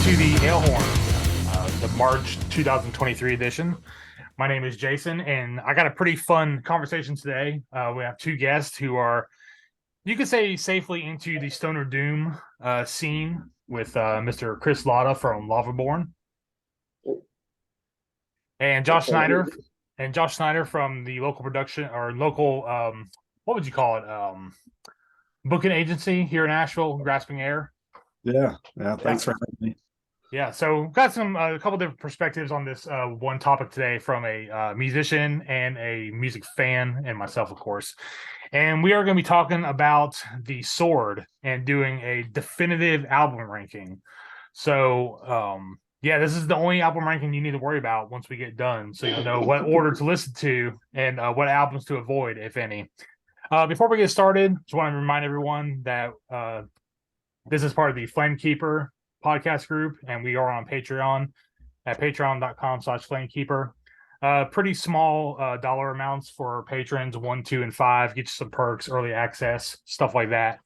to the Alehorn, the March 2023 edition. My name is Jason, and I got a pretty fun conversation today. We have two guests who are, you could say, safely into the Stoner Doom scene with Mr. Chris Latta from Lavaborn, and Josh Schnieder, from the local production or local, what would you call it, booking agency here in Asheville, Grasping Air. Yeah. Thanks for having me. Yeah, so got some a couple different perspectives on this one topic today from a musician and a music fan, and myself, of course. And we are going to be talking about the Sword and doing a definitive album ranking. So, yeah, this is the only album ranking you need to worry about once we get done, so you'll know what order to listen to and what albums to avoid, if any. Before we get started, just want to remind everyone that this is part of the Flamekeeper podcast group, and we are on Patreon at patreon.com/Flamekeeper. Pretty small dollar amounts for patrons, 1, 2, and 5. Get you some perks, early access, stuff like that.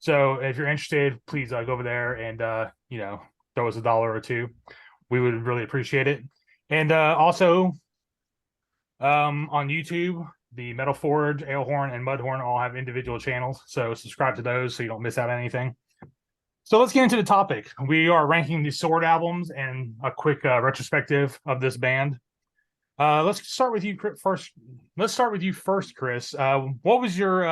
So if you're interested, please go over there and throw us $1 or $2. We would really appreciate it. And also on YouTube, the Metal Forge, Alehorn, and Mudhorn all have individual channels, so subscribe to those so you don't miss out on anything. So let's get into the topic. We are ranking the Sword albums and a quick retrospective of this band. Let's start with you first. Let's start with you first, Chris. What was your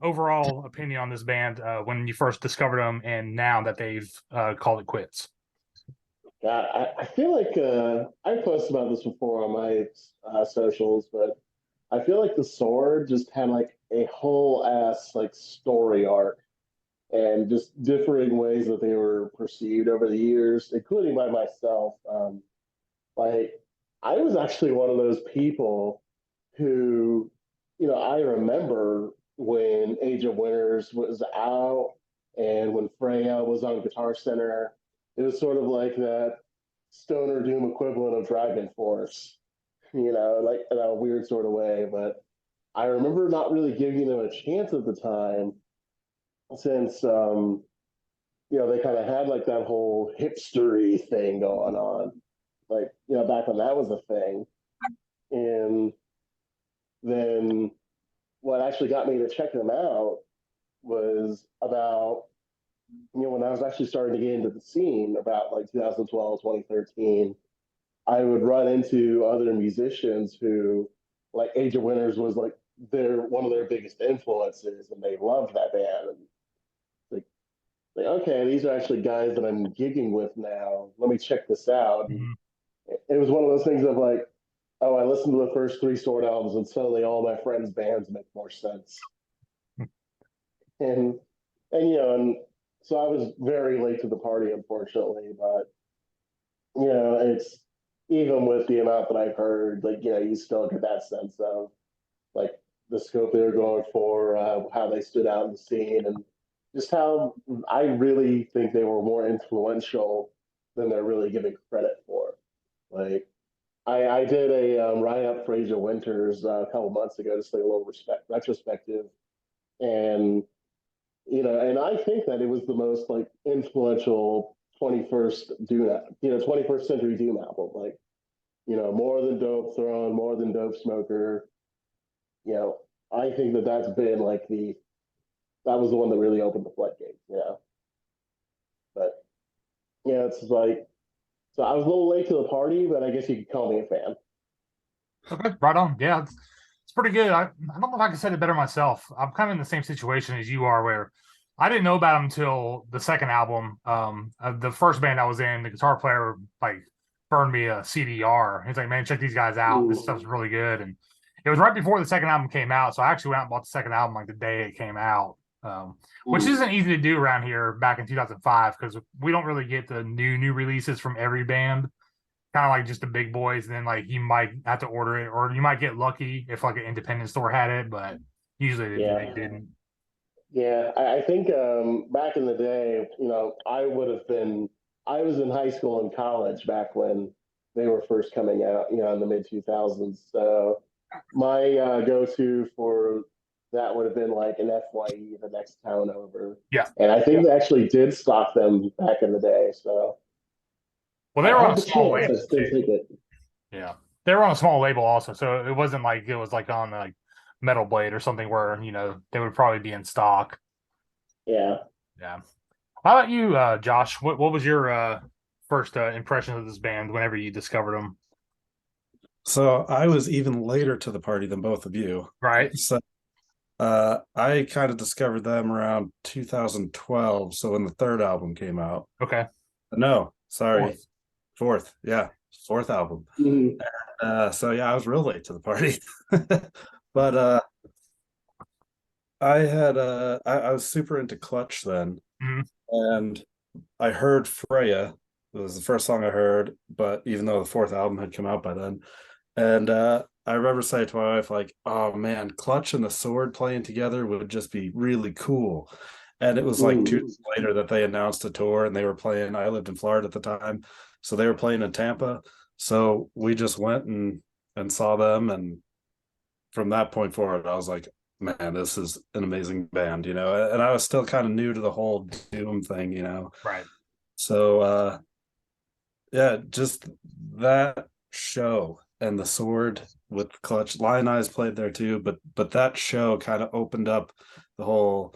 overall opinion on this band when you first discovered them, and now that they've called it quits? I feel like I posted about this before on my socials, but I feel like the Sword just had like a whole ass like story arc, and just differing ways that they were perceived over the years, including by myself. Like, I was actually one of those people who, I remember when Age of Winters was out and when Freya was on Guitar Center. It was sort of like that Stoner Doom equivalent of Dragon Force, like in a weird sort of way. But I remember not really giving them a chance at the time, since they kind of had like that whole hipstery thing going on, like back when that was a thing. And then what actually got me to check them out was about when I was actually starting to get into the scene about like 2012, 2013. I would run into other musicians who, like, Age of Winters was like one of their biggest influences, and they loved that band. And like, okay, these are actually guys that I'm gigging with now. Let me check this out. Mm-hmm. It was one of those things of like, oh, I listened to the first 3 Sword albums, and suddenly all my friends' bands make more sense. and so I was very late to the party, unfortunately. But it's, even with the amount that I've heard, like, you still get that sense of like the scope they were going for, how they stood out in the scene, and just how I really think they were more influential than they're really giving credit for. Like, I did a write-up for Age of Winters a couple months ago, just like a little retrospective, and and I think that it was the most like influential 21st century Doom album. Like, more than Dope Throne, more than Dope Smoker. I think that that's been like that was the one that really opened the floodgates. But it's like, so I was a little late to the party, but I guess you could call me a fan. Okay, right on. Yeah, it's pretty good. I don't know if I can say it better myself. I'm kind of in the same situation as you are, where I didn't know about them until the second album. The first band I was in, the guitar player like burned me a CDR. He's like, "Man, check these guys out. Ooh. This stuff's really good." And it was right before the second album came out, so I actually went out and bought the second album like the day it came out, which isn't easy to do around here back in 2005, because we don't really get the new releases from every band. Kind of like just the big boys, and then like you might have to order it, or you might get lucky if like an independent store had it, but usually they didn't. Yeah, I think back in the day, I was in high school and college back when they were first coming out, in the mid 2000s. So my go-to for that would have been like an FYE, the next town over. Yeah. And I think they actually did stock them back in the day. So Well, they I were on had a the small chance. I label just didn't too. take it. Yeah, they were on a small label also, so it wasn't like it was like on like Metal Blade or something where they would probably be in stock. Yeah. Yeah. How about you, Josh? What was your first impression of this band whenever you discovered them? So I was even later to the party than both of you. Right. So I kind of discovered them around 2012. So when the third album came out. Okay. No, sorry. Fourth. Yeah. Fourth album. Mhm. So yeah, I was real late to the party. But I was super into Clutch then. Mhm. And I heard Freya. It was the first song I heard, but even though the fourth album had come out by then. And I remember saying to my wife, like, oh man, Clutch and the Sword playing together would just be really cool. And it was like 2 days later that they announced a tour and they were playing. I lived in Florida at the time. So they were playing in Tampa. So we just went and saw them. And from that point forward, I was like, man, this is an amazing band, And I was still kind of new to the whole Doom thing. Right. So yeah, just that show and the Sword with Clutch. Lion Eyes played there too, but that show kind of opened up the whole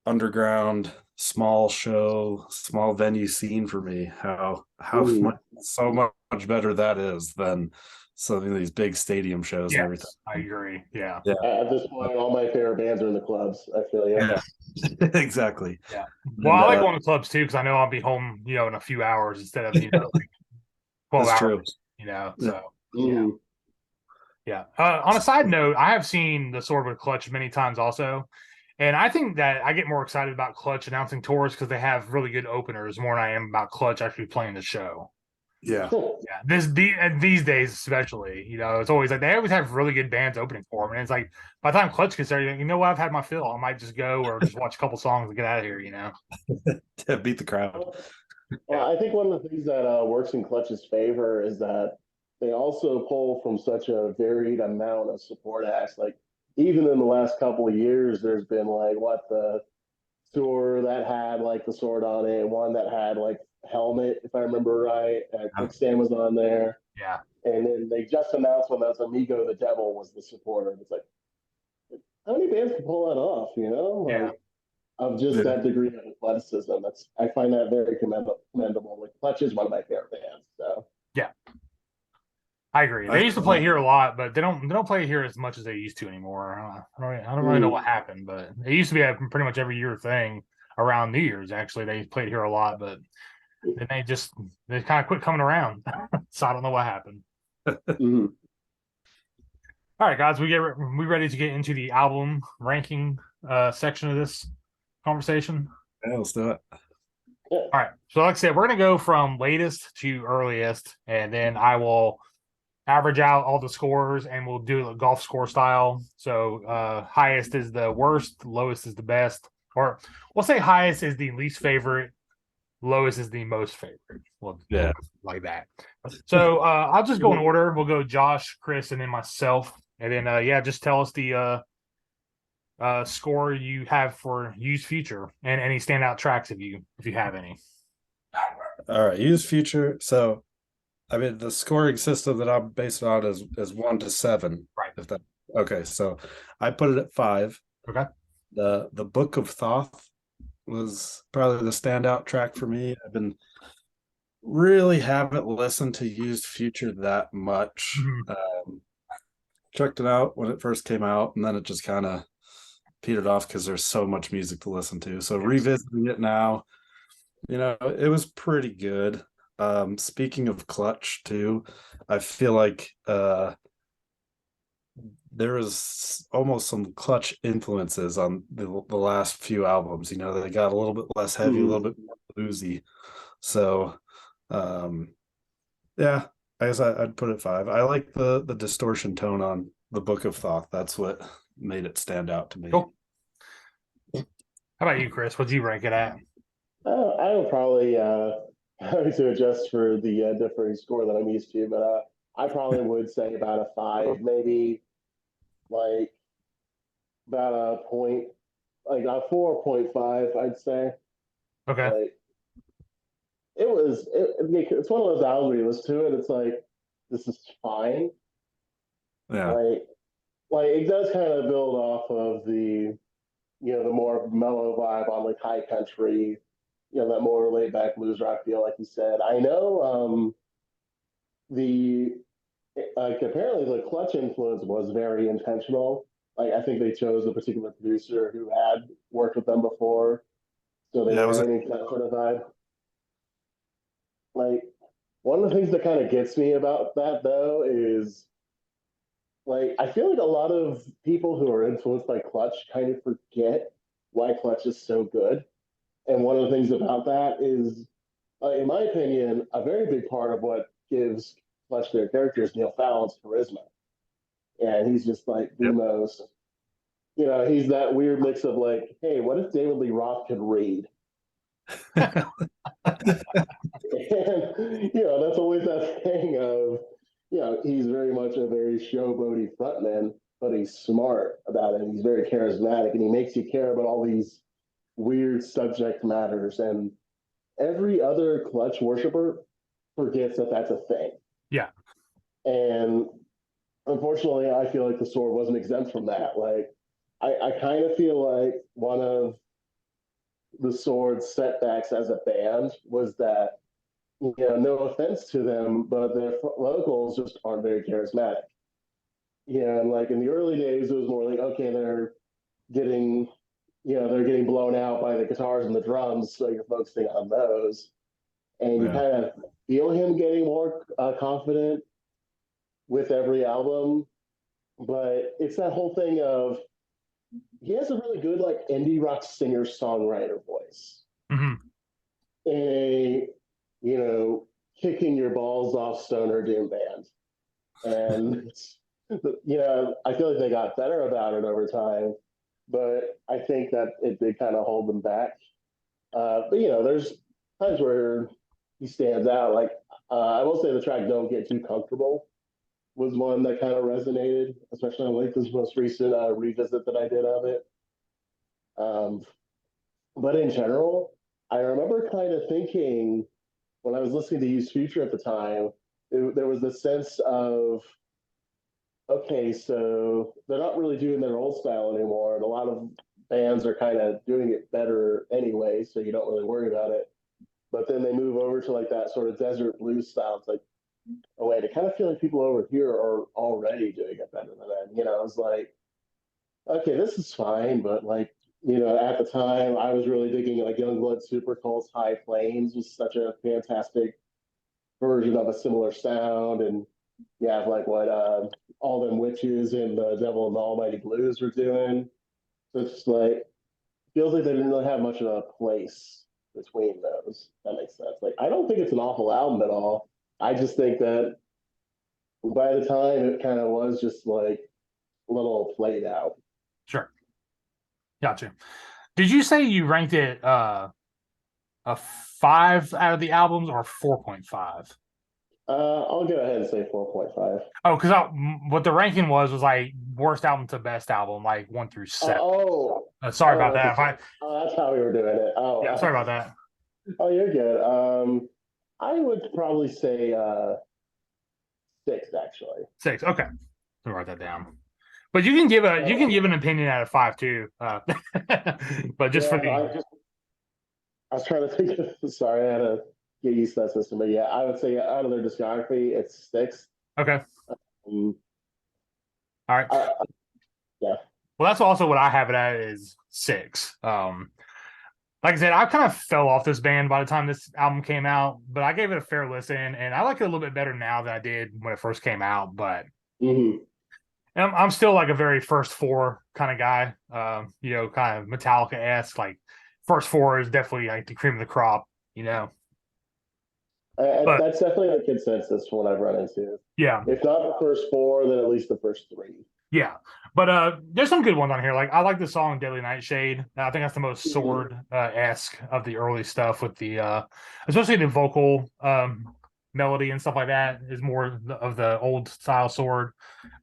underground small show, small venue scene for me. How much, so much better that is than some of these big stadium shows and everything. Yes, I agree. Yeah. Yeah. At this point, all my favorite bands are in the clubs. I feel Yeah. Exactly. Yeah. Well, And, I like going to clubs too because I know I'll be home, in a few hours instead of like 12 that's hours. true. So Mhm. yeah. On a side note, I have seen the Sword with Clutch many times also. And I think that I get more excited about Clutch announcing tours because they have really good openers more than I am about Clutch actually playing the show. Yeah. Yeah, these days especially, it's always like they always have really good bands opening for them, and it's like by the time Clutch gets there, you know what, I've had my fill. I might just go or just watch a couple songs and get out of here. Beat the crowd. Well, I think one of the things that works in Clutch's favor is that they also pull from such a varied amount of support acts. Like even in the last couple of years, there's been like the tour that had like the Sword on it, one that had like Helmet, if I remember right. I think Stan was on there. Yeah, And then they just announced one that's Amigo the Devil was the supporter. It's like, how many bands can pull that off? yeah, Of just Yeah. that degree of athleticism. I find that very commendable. Like Clutch is one of my favorite bands. So yeah. I agree. They used to play here a lot, but they don't play here as much as they used to anymore. I don't really know what happened, but it used to be a pretty much every year thing around New Year's. Actually, they played here a lot, but then they kind of quit coming around. So I don't know what happened. mhm. All right, guys, we ready to get into the album ranking section of this conversation. Yeah, let's do it. All right, so like I said, we're gonna go from latest to earliest, and then I will average out all the scores, and we'll do a golf score style. So highest is the worst, lowest is the best, or we'll say highest is the least favorite, lowest is the most favorite. Well, Yeah. like that. So I'll just go in order. We'll go Josh, Chris, and then myself, and then just tell us the score you have for Used Future and any standout tracks if you have any. All right, Used Future. So I mean the scoring system that I'm based on is 1 to 7. Right. If that okay, so I put it at 5. Okay. The Book of Thoth was probably the standout track for me. I've been really haven't listened to Used Future that much. Checked it out when it first came out, and then it just kind of petered off because there's so much music to listen to. So revisiting it now, it was pretty good. Speaking of Clutch too, I feel like there is almost some Clutch influences on the last few albums. They got a little bit less heavy, a little bit more bluesy. So yeah, I guess I'd put it 5. I like the distortion tone on the Book of Thoth. That's what made it stand out to me. Cool. How about you, Chris? What'd you rank it at? I would probably having to adjust for the differing score that I'm used to, but I probably would say about a 5, maybe like about a point, like a 4.5, I'd say. Okay. Like it's one of those albums where you listen to it, it's like, this is fine. Yeah. Like it does kind of build off of the, the more mellow vibe on like high country, that more laid back blues rock feel, like you said. I know the like apparently the Clutch influence was very intentional. Like I think they chose a particular producer who had worked with them before, so they were aiming for that sort of vibe. Like one of the things that kind of gets me about that though is like I feel like a lot of people who are influenced by Clutch kind of forget why Clutch is so good. And one of the things about that is, in my opinion, a very big part of what gives Clutch their character is Neil Fallon's charisma. And he's just like the most, he's that weird mix of like, hey, what if David Lee Roth could read? And, that's always that thing of, he's very much a very showboaty frontman, but he's smart about it. And he's very charismatic, and he makes you care about all these weird subject matters. And every other Clutch worshiper forgets that that's a thing. Yeah. And unfortunately, I feel like the Sword wasn't exempt from that. Like, I kind of feel like one of the Sword's setbacks as a band was that, no offense to them, but their vocals just aren't very charismatic. And like in the early days, it was more like, okay, they're getting blown out by the guitars and the drums, so you're focusing on those. And you kind of feel him getting more confident with every album. But it's that whole thing of he has a really good like indie rock singer-songwriter voice. Mm-hmm. In a, kicking your balls off stoner doom band. And, I feel like they got better about it over time. But I think that it did kind of hold them back. But there's times where he stands out. Like I will say the track "Don't Get Too Comfortable" was one that kind of resonated, especially on like this most recent revisit that I did of it. But in general, I remember kind of thinking when I was listening to Use Future at the time, there was this sense of, okay, so they're not really doing their old style anymore, and a lot of bands are kind of doing it better anyway, so you don't really worry about it. But then they move over to like that sort of desert blues style. It's like, oh wait, I kind of feel like people over here are already doing it better than them. I was like, okay, this is fine, but like, at the time I was really digging like Youngblood Supercult's High Flames was such a fantastic version of a similar sound, and you have like what All Them Witches and the Devil and the Almighty Blues were doing. So it's just like feels like they didn't really have much of a place between those. That makes sense. Like I don't think it's an awful album at all. I just think that by the time it kind of was just like a little played out. Sure. Gotcha. Did you say you ranked it a 5 out of the albums or 4.5? I'll go ahead and say 4.5. Oh, because what the ranking was like worst album to best album, like 1 through 7. Sorry about that. That's how we were doing it. Oh, yeah, sorry about that. Oh, you're good. I would probably say 6, actually. 6. Okay, let me write that down. But you can give an opinion out of 5 too. But just for the, I was trying to think of. Sorry, I had to get used to that system. But yeah, I would say out of their discography, it's 6. Okay. All right. Yeah. Well, that's also what I have it at is 6. Like I said, I kind of fell off this band by the time this album came out, but I gave it a fair listen, and I like it a little bit better now than I did when it first came out. But I'm still like a very first 4 kind of guy, kind of Metallica-esque. Like first 4 is definitely like the cream of the crop, But, that's definitely the consensus from what I've run into. Yeah. If not the first 4, then at least the first 3. Yeah. But there's some good ones on here. Like I like the song Deadly Nightshade. I think that's the most Sword esque of the early stuff with the especially the vocal melody and stuff like that is more of the old style Sword.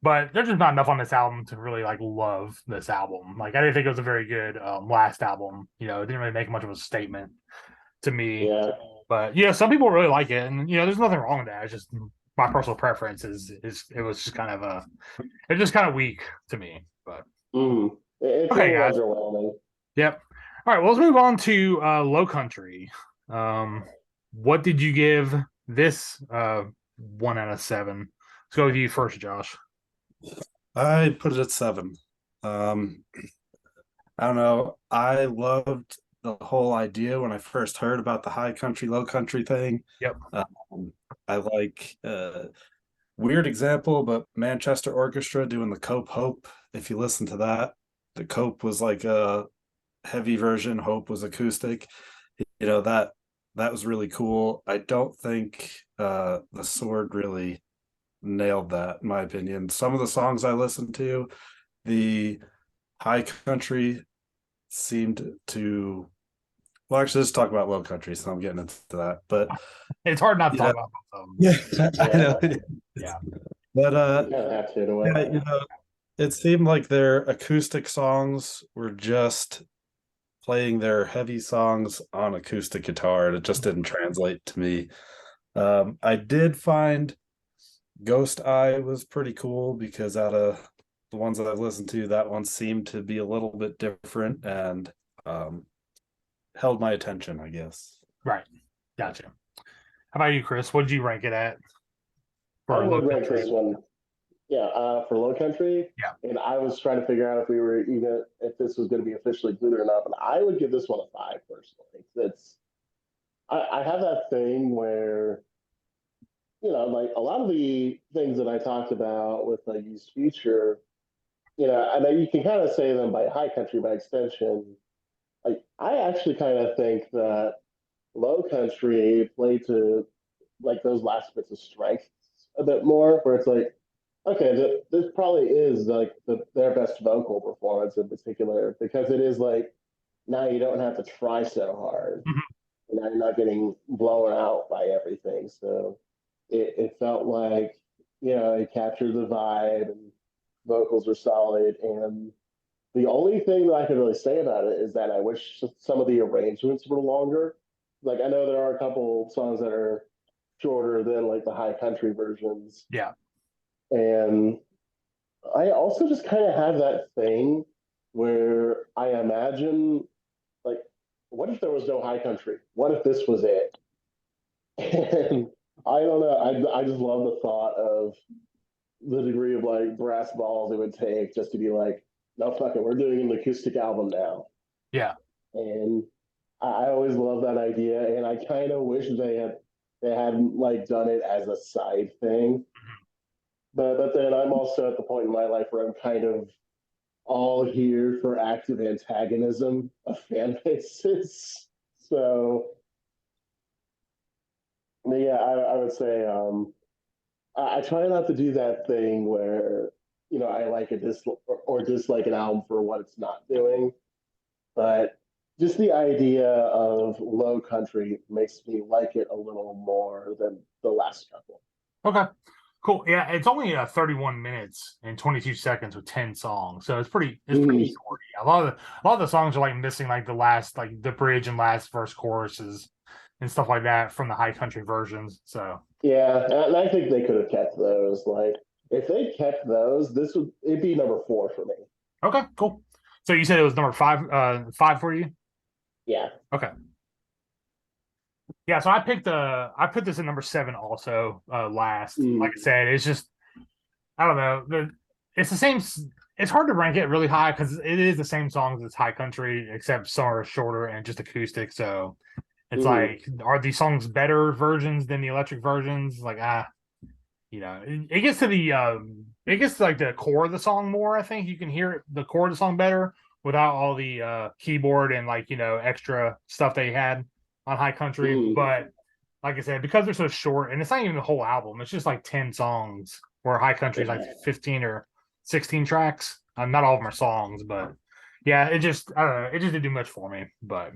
But there's just not enough on this album to really like love this album. Like I didn't think it was a very good last album. It didn't really make much of a statement to me. Yeah. But yeah, some people really like it, and there's nothing wrong with that. It's just my personal preference is it was just kind of it's just kind of weak to me. But It's a okay, little guys. underwhelming. Yep. All right, well, let's move on to Low Country. What did you give this 1 out of 7? Let's go with you first, Josh. I put it at 7. I don't know. I loved the whole idea when I first heard about the high country, low country thing. Yep. I like weird example, but Manchester Orchestra doing the Cope Hope. If you listen to that, the Cope was like a heavy version, Hope was acoustic. That was really cool. I don't think the Sword really nailed that, in my opinion. Some of the songs I listened to, the high country seemed to actually, let's talk about low country, so I'm getting into that. But it's hard not to talk about both of them. Yeah, I know. Yeah. But Have to in a way. yeah, it seemed like their acoustic songs were just playing their heavy songs on acoustic guitar, and it just didn't translate to me. I did find Ghost Eye was pretty cool because out of the ones that I've listened to, that one seemed to be a little bit different and held my attention, I guess. Right. Gotcha. How about you, Chris? What did you rank it at? I would rank this one. Yeah, for Low Country. Yeah. And I was trying to figure out if this was going to be officially included or not. But I would give this one a 5 personally. I have that thing where, like a lot of the things that I talked about with like Use Future, I know you can kind of say them by high country by extension. Like I actually kind of think that Low Country played to like those last bits of strength a bit more, where it's like, okay, this probably is like their best vocal performance in particular, because it is like now you don't have to try so hard. Mm-hmm. Now you're not getting blown out by everything. So it felt like, it captured the vibe and vocals were solid. And the only thing that I could really say about it is that I wish some of the arrangements were longer. Like I know there are a couple songs that are shorter than like the high country versions. Yeah. And I also just kind of have that thing where I imagine, like, what if there was no high country? What if this was it? And I don't know. I just love the thought of the degree of like brass balls it would take just to be like, no, fuck it, we're doing an acoustic album now. Yeah. And I always love that idea, and I kind of wish they hadn't like done it as a side thing. But then I'm also at the point in my life where I'm kind of all here for active antagonism of fan bases. So yeah, I would say I try not to do that thing where I like or dislike an album for what it's not doing, but just the idea of Low Country makes me like it a little more than the last couple. Okay. Cool. Yeah, it's only 31 minutes and 22 seconds with 10 songs, so it's pretty short. A lot of the songs are like missing like the last, like the bridge and last verse choruses and stuff like that from the high country versions. So yeah, and I think they could have kept those. Like if they kept those, it'd be number 4 for me. Okay, cool. So you said it was number 5 for you? Yeah. Okay. Yeah, so I put this at number 7 also, last. Like I said, it's just, I don't know. It's the same. It's hard to rank it really high because it is the same songs as high country, except some are shorter and just acoustic. So it's like, are these songs better versions than the electric versions? Like, it gets to like the core of the song more. I think you can hear the core of the song better without all the keyboard and like extra stuff they had on high country. But like I said, because they're so short, and it's not even the whole album, it's just like 10 songs, where high country is like 15 or 16 tracks. Not all of them are songs, but yeah, it just didn't do much for me. But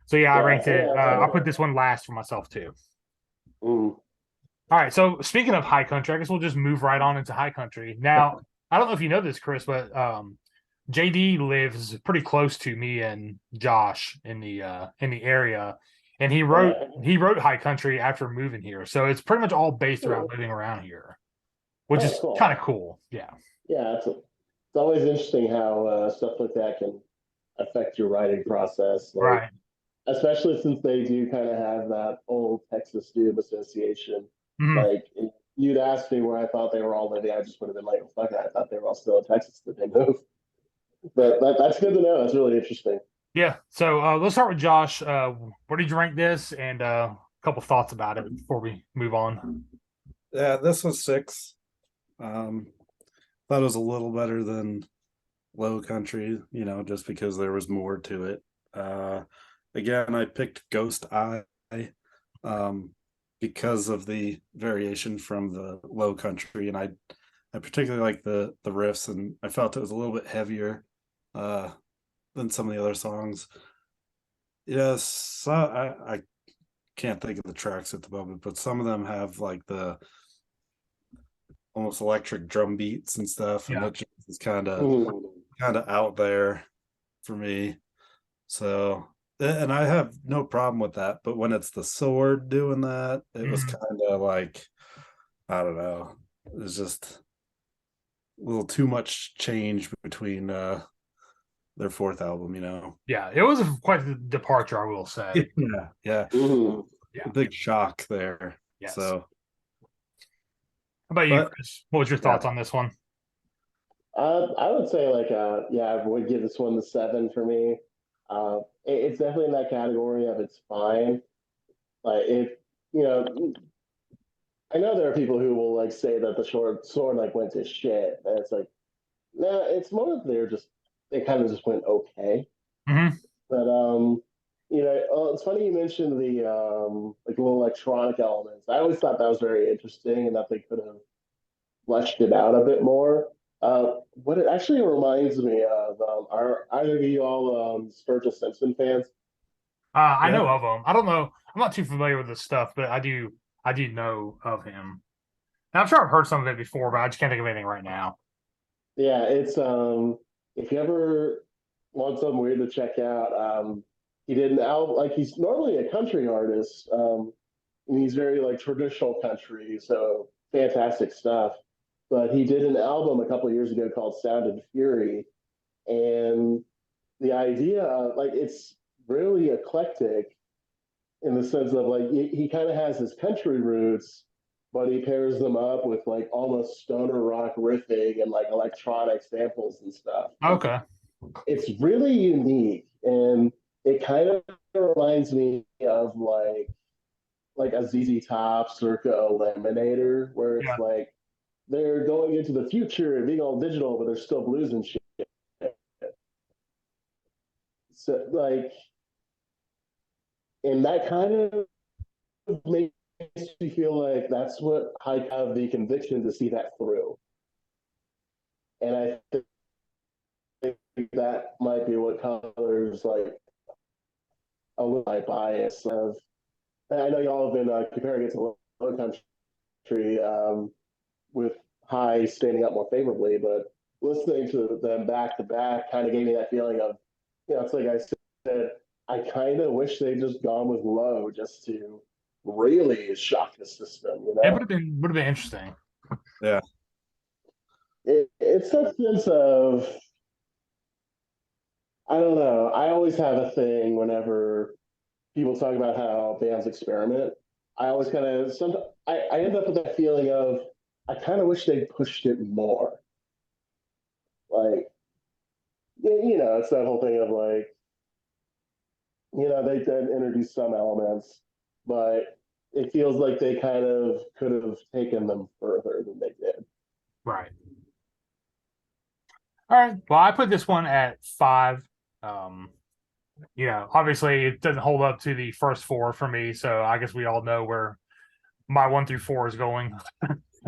so yeah, I ranked it. I put this one last for myself too. All right, so speaking of high country, I guess we'll just move right on into high country. Now, I don't know if you know this, Chris, but JD lives pretty close to me and Josh in the area, and he wrote High Country after moving here, so it's pretty much all based around living around here, which is cool. kind of cool. Yeah, It's always interesting how stuff like that can affect your writing process. Like, right. especially since they do kind of have that old Texas Doom association. Mhm. Like, if you'd asked me where I thought they were all living, I just would have been like, well, fuck it, I thought they were all still in Texas, did they move? But that's good to know. That's really interesting. Yeah. So let's start with Josh. Where did you rank this, and a couple thoughts about it before we move on? Yeah, this was 6. Thought it was a little better than Low Country, just because there was more to it. Again, I picked Ghost Eye because of the variation from the Low Country, and I particularly like the riffs, and I felt it was a little bit heavier than some of the other songs. Yes, I can't think of the tracks at the moment, but some of them have like the almost electric drum beats and stuff, and Yeah. that just is kind of out there for me. So, and I have no problem with that, but when it's the sword doing that, it was kind of like, I don't know, it was just a little too much change between their 4th album, Yeah, it was quite the departure, I will say. Yeah. Mm-hmm. A big shock there. Yes. So, how about you, Chris? What was your thoughts on this one? I would say like I would give this one the 7 for me. It's definitely in that category of it's fine. Like it, I know there are people who will like say that the sword like went to shit, and it's like, nah, it's more that they kind of just went okay. Mm-hmm. But it's funny you mentioned the like little electronic elements. I always thought that was very interesting, and that they could have fleshed it out a bit more. What it actually reminds me of, are either of you all Sturgill Simpson fans? I yeah. know of him. I don't know. I'm not too familiar with this stuff, but I do know of him. And I'm sure I've heard some of it before, but I just can't think of anything right now. Yeah, it's if you ever want something weird to check out, he did an album like he's normally a country artist, and he's very like traditional country, so fantastic stuff. But he did an album a couple of years ago called Sound and Fury, and the idea like it's really eclectic in the sense of like he kind of has his country roots, but he pairs them up with like almost stoner rock riffing and like electronic samples and stuff. Okay. It's really unique, and it kind of reminds me of like a ZZ Top circa Eliminator, where it's Yeah. like they're going into the future and being all digital, but they're still blues and shit. So like, and that kind of makes me feel like that's what I have the conviction to see that through. And I think that might be what colors like a little my bias of. And I know y'all have been comparing it to Low Country with High standing up more favorably, but listening to them back to back kind of gave me that feeling of, it's like I said, I kind of wish they'd just gone with Low just to really shock the system. It would have been interesting. Yeah. It's that sense of, I don't know. I always have a thing whenever people talk about how bands experiment. I always kind of I end up with that feeling of I kind of wish they pushed it more. Like, it's that whole thing of like, they did introduce some elements, but it feels like they kind of could have taken them further than they did. Right. All right. Well, I put this one at 5. Obviously it doesn't hold up to the first 4 for me, so I guess we all know where my 1 through 4 is going.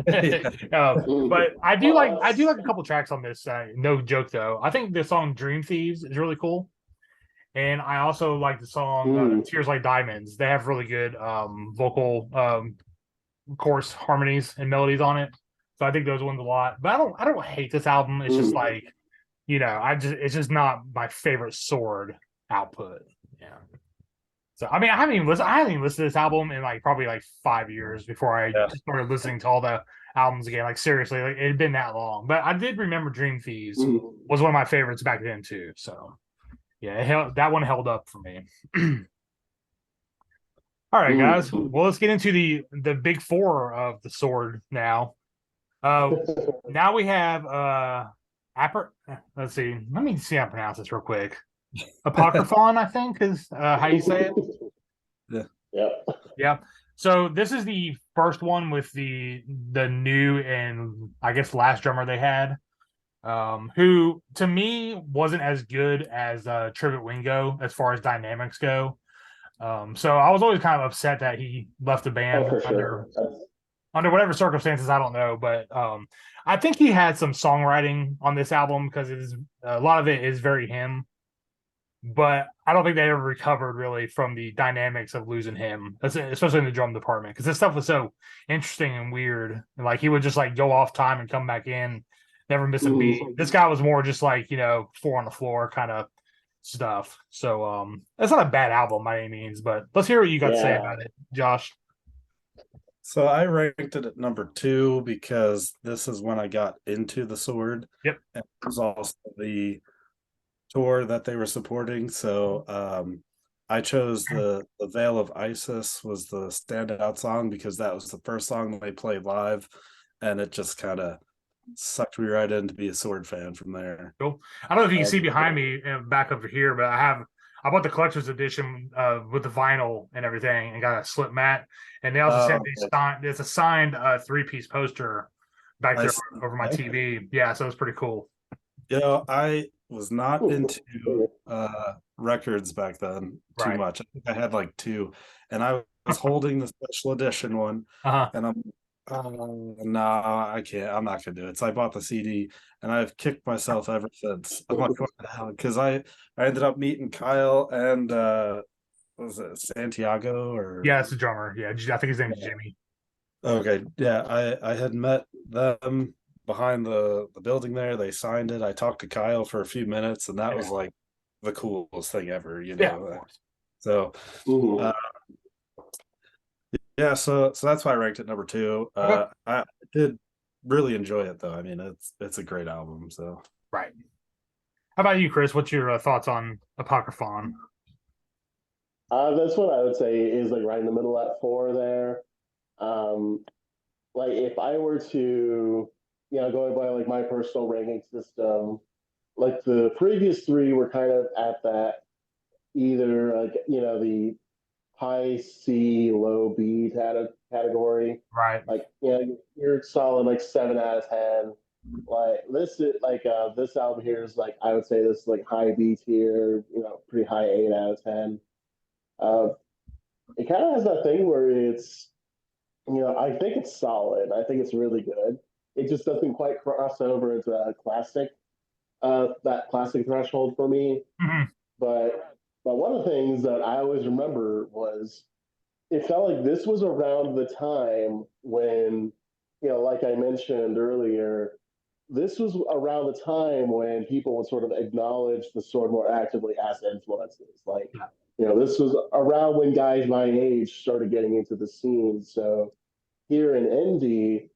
But I do like a couple tracks on this. No joke though. I think the song "Dream Thieves" is really cool, and I also like the song "Tears Like Diamonds." They have really good vocal chorus harmonies and melodies on it. So I think those ones a lot. But I don't hate this album. It's just like, it's just not my favorite Sword output. Yeah. So I mean, I haven't even listened to this album in like probably like 5 years before I Yeah. started listening to all the albums again. Like seriously, like it had been that long. But I did remember Dream Thieves Mhm. was one of my favorites back then too. So yeah, that one held up for me. All right, guys. Mhm. Well, let's get into the big four of the sword now. Uh, now we have let's see. Let me see how to pronounce this real quick. Apocryphon, I think, is how you say it. Yeah. Yep. Yeah. So this is the first one with the new and I guess last drummer they had, who to me wasn't as good as Trivet Wingo as far as dynamics go. So I was always kind of upset that he left the Oh, band for sure. under whatever circumstances, I don't know, but I think he had some songwriting on this album because it is a lot of it is very him, but I don't think they ever recovered really from the dynamics of losing him, especially in the drum department, because this stuff was so interesting and weird. And like he would just like go off time and come back in, never miss a beat. This guy was more just like, four on the floor kind of stuff. So that's not a bad album by any means, but let's hear what you got to say Yeah. about it, Josh. So I ranked it at number 2 because this is when I got into the sword. Yep. And it was also the tour that they were supporting. So I chose the Veil of Isis was the standout song because that was the first song they played live, and it just kind of sucked me right in to be a sword fan from there. Cool. I don't know if you can see behind me back over here, but I bought the collector's edition with the vinyl and everything, and got a slip mat. And they also sent me there's a signed 3-piece poster back there over my TV. Yeah, so it's pretty cool. I was not into records back then too much. I think I had like 2, and I was holding the special edition one, and I'm no, I can't. I'm not gonna do it. So I bought the CD, and I've kicked myself ever since. I'm like, what the hell? Because I ended up meeting Kyle and what was it, Santiago or Yeah, it's the drummer. Yeah, I think his name is Jimmy. okay, yeah. I had met them behind the building there. They signed it. I talked to Kyle for a few minutes, and that was like the coolest thing ever, Yeah, of course. So yeah, so that's why I ranked it number 2. I did really enjoy it though. I mean, it's a great album. So right. How about you, Chris? What's your thoughts on Apocryphon? That's what I would say is like right in the middle at 4 there. Like if I were to, going by like my personal ranking system, like the previous 3 were kind of at that either like the high C, low B category. Right. Like you're solid like 7 out of 10. Like this album here is like I would say this is like high B tier, pretty high 8 out of 10. Uh, it kind of has that thing where it's I think it's solid. I think it's really good. It just doesn't quite cross over into a classic, that classic threshold for me. But one of the things that I always remember was it felt like this was around the time when, like I mentioned earlier, this was around the time when people would sort of acknowledge the sword more actively as influences. Like, this was around when guys my age started getting into the scene. So here in Indy,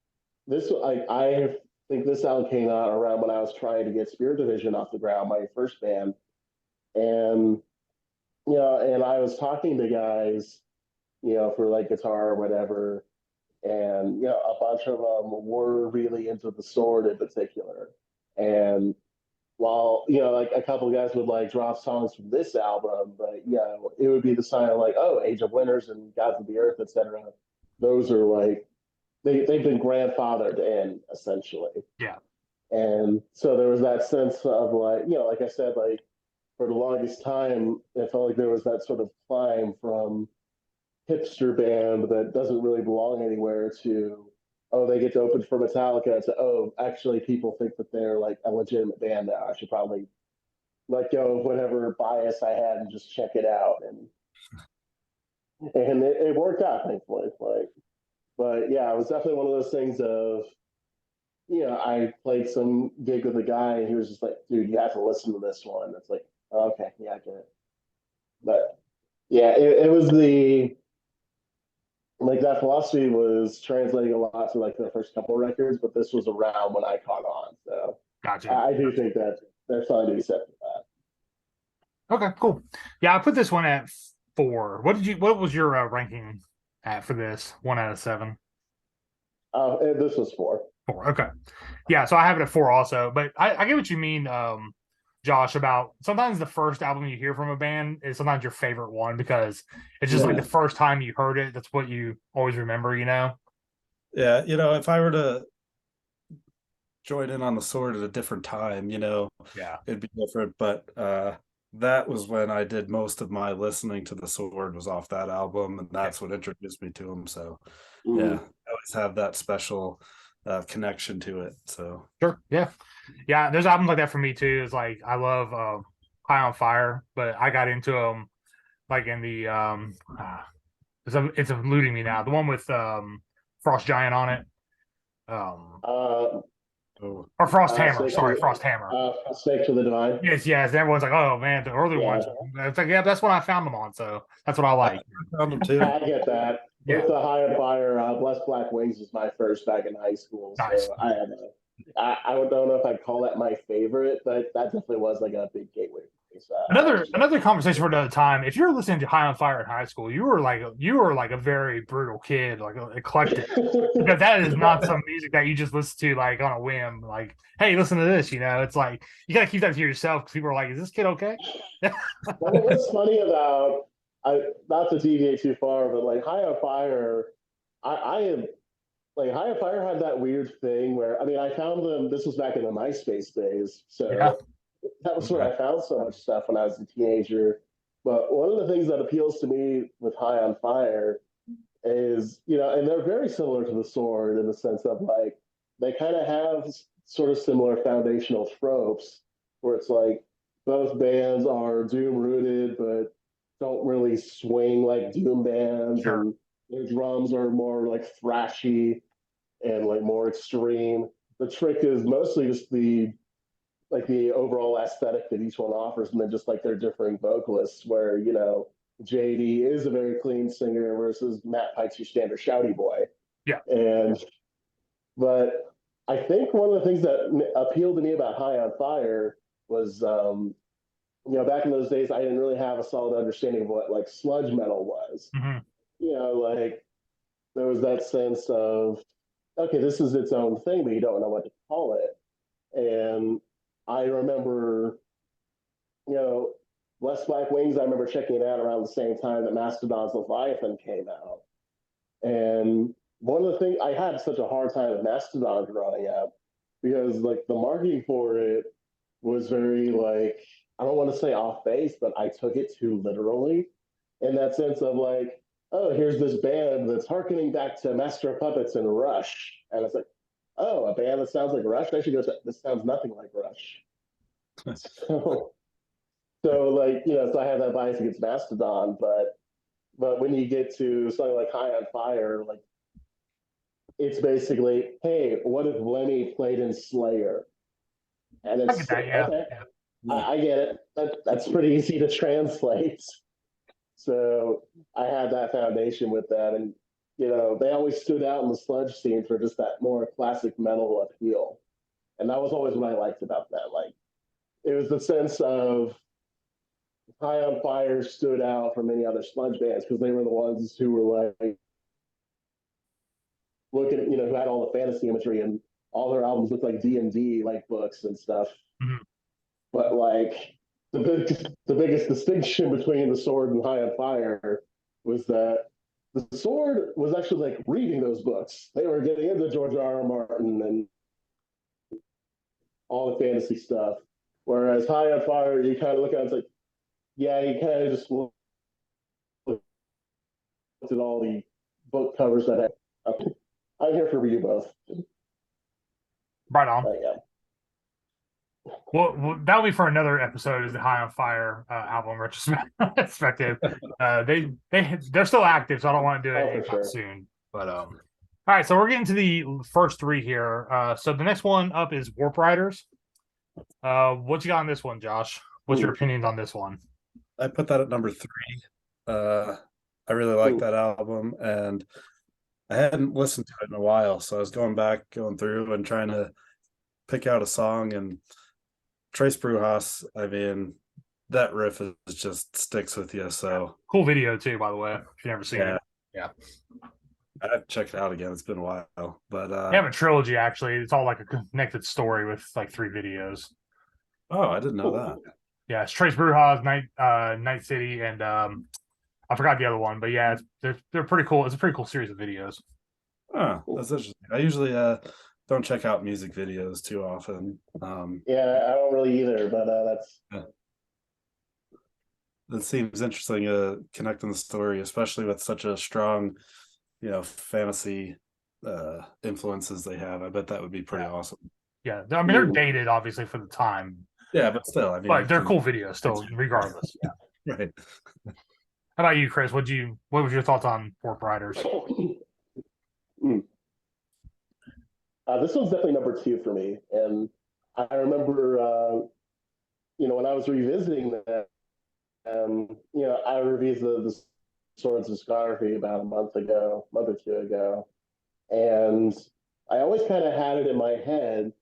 I think this album came out around when I was trying to get Spirit Division off the ground, my first band, and and I was talking to guys, for like guitar or whatever, and a bunch of them were really into the sword in particular, and while like a couple of guys would like drop songs from this album, but it would be the sign of like, oh, Age of Winters and Gods of the Earth, etc. Those are like they've been grandfathered in essentially. Yeah. And so there was that sense of like, like I said, like for the longest time, it felt like there was that sort of climb from hipster band that doesn't really belong anywhere to, oh, they get to open for Metallica, to, oh, actually people think that they're like a legitimate band now. I should probably let go of whatever bias I had and just check it out. And it worked out, thankfully. But yeah, it was definitely one of those things of, I played some gig with a guy and he was just like, dude, you have to listen to this one. It's like, okay, yeah, I get it. But Yeah, it was the like that philosophy was translating a lot to like their first couple records, but this was around when I caught on. So Gotcha. I do think that there's something to be said for that. Okay, cool. Yeah, I put this one at 4. What was your ranking at for this? 1 out of 7? This was 4. 4. Okay. Yeah, so I have it at 4 also. But I get what you mean, Josh, about sometimes the first album you hear from a band is sometimes your favorite one because it's just like the first time you heard it, that's what you always remember, you know? Yeah, if I were to join in on the Sword at a different time, Yeah. it'd be different. But that was when I did most of my listening to the Sword was off that album, and that's what introduced me to him. So yeah, I always have that special connection to it. So Sure. Yeah. Yeah. There's albums like that for me too. It's like I love High on Fire, but I got into them like in the it's eluding me now. The one with Frost Giant on it. Or Frost Hammer. Sorry, Frost Hammer. Snake to the Divine. Yes, yes. Everyone's like, oh man, the early ones. It's like, yeah, that's what I found them on. So that's what I like. I found them too. I get that. Yeah. With the High on Fire, Blessed Black Wings was my first back in high school. Nice. So I don't know if I'd call that my favorite, but that definitely was like a big gateway. Another conversation for another time. If you're listening to High on Fire in high school, you were like a very brutal kid, like eclectic, because that is not some music that you just listen to like on a whim. Like, hey, listen to this. It's like you gotta keep that to yourself because people are like, "Is this kid okay?" Well, what's funny about not to deviate too far, but like High on Fire, I am like High on Fire had that weird thing where I found them. This was back in the MySpace days, so. Yeah. That was where I found so much stuff when I was a teenager. But one of the things that appeals to me with High on Fire is, and they're very similar to the Sword in the sense of like, they kind of have sort of similar foundational tropes where it's like both bands are doom rooted, but don't really swing like doom bands. Sure. And their drums are more like thrashy and like more extreme. The trick is mostly just the overall aesthetic that each one offers, and then just like their differing vocalists, where JD is a very clean singer versus Matt Pike's your standard shouty boy. Yeah. But I think one of the things that appealed to me about High on Fire was, back in those days, I didn't really have a solid understanding of what like sludge metal was. Mm-hmm. Like there was that sense of, okay, this is its own thing, but you don't know what to call it. And I remember, Blessed Black Wings, I remember checking it out around the same time that Mastodon's Leviathan came out. And one of the things, I had such a hard time with Mastodon growing up because, like, the marketing for it was very, like, I don't want to say off base, but I took it too literally in that sense of, like, oh, here's this band that's harkening back to Master of Puppets and Rush. And it's like, oh, a band that sounds like Rush? I should go to, this sounds nothing like Rush. so like, so I have that bias against Mastodon, but when you get to something like High on Fire, like, it's basically, hey, what if Lemmy played in Slayer? And it's, okay, I get it. That's pretty easy to translate. So I had that foundation with that, and they always stood out in the sludge scene for just that more classic metal appeal. And that was always what I liked about that. Like, it was the sense of High on Fire stood out from many other sludge bands because they were the ones who were like looking at, who had all the fantasy imagery and all their albums looked like D&D like books and stuff. Mm-hmm. But like the biggest distinction between the Sword and High on Fire was that the Sword was actually like reading those books. They were getting into George R.R. Martin and all the fantasy stuff. Whereas High on Fire, you kind of look at it, it's like, yeah, you kind of just looked at all the book covers that I'm here for you both. Right on. Well, that'll be for another episode. Is the High on Fire album retrospective? They're still active, so I don't want to do it anytime soon. But all right, so we're getting to the first 3 here. So the next one up is Warp Riders. What you got on this one, Josh? What's your opinions on this one? I put that at number 3. I really like Ooh. that album, and I hadn't listened to it in a while, so I was going through and trying to pick out a song. And Trace Brujas, I mean, that riff is just sticks with you. So Cool video too, by the way. If you've never seen yeah, it. Yeah. I have to check it out again. It's been a while, but They have a trilogy actually. It's all like a connected story with like 3 videos. oh, I didn't know that. Yeah, it's Trace Brujas, Night City, and I forgot the other one, but yeah, they're pretty cool. It's a pretty cool series of videos. Oh, that's interesting. I usually don't check out music videos too often. Yeah, I don't really either, but that's It seems interesting, connecting the story, especially with such a strong, fantasy influences they have. I bet that would be pretty awesome. Yeah, I mean they're dated obviously for the time, Yeah, but still, I mean, but they're cool videos still, regardless. Yeah. right. How about you, Chris? What was your thoughts on Warp Riders? This one's definitely number 2 for me, and I remember, when I was revisiting that, I revisited the Swords of Scarfy about a month or 2 ago, and I always kind of had it in my head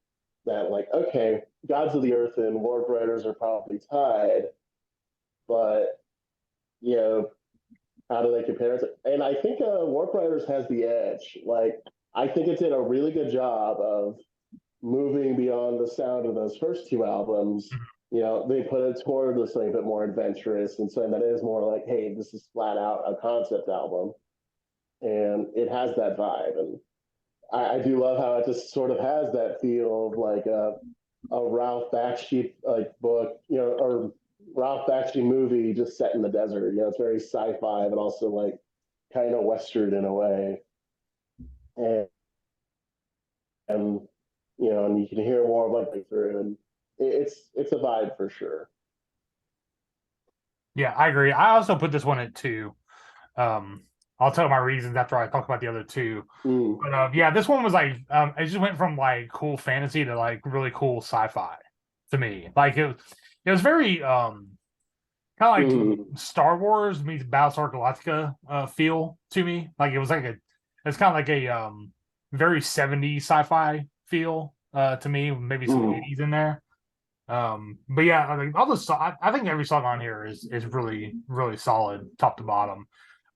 that, like, okay, Gods of the Earth and Warp Riders are probably tied, but how do they compare it? And I think Warp Riders has the edge. Like, I think it did a really good job of moving beyond the sound of those first 2 albums. They put it toward something a bit more adventurous and something that is more like, hey, this is flat out a concept album. And it has that vibe. And I do love how it just sort of has that feel of like a Ralph Bakshi like book, or Ralph Bakshi movie just set in the desert. It's very sci-fi, but also like kind of Western in a way. And and you can hear more of like through, and it's a vibe for sure. Yeah, I agree. I also put this one at 2. I'll tell my reasons after I talk about the other 2. But yeah, this one was like it just went from like cool fantasy to like really cool sci-fi to me. Like it was very kind of like Star Wars meets Battlestar Galactica feel to me. Like it's kind of like a very 70s sci-fi feel to me, maybe some 80s in there. But yeah, I mean, I think every song on here is really really solid top to bottom.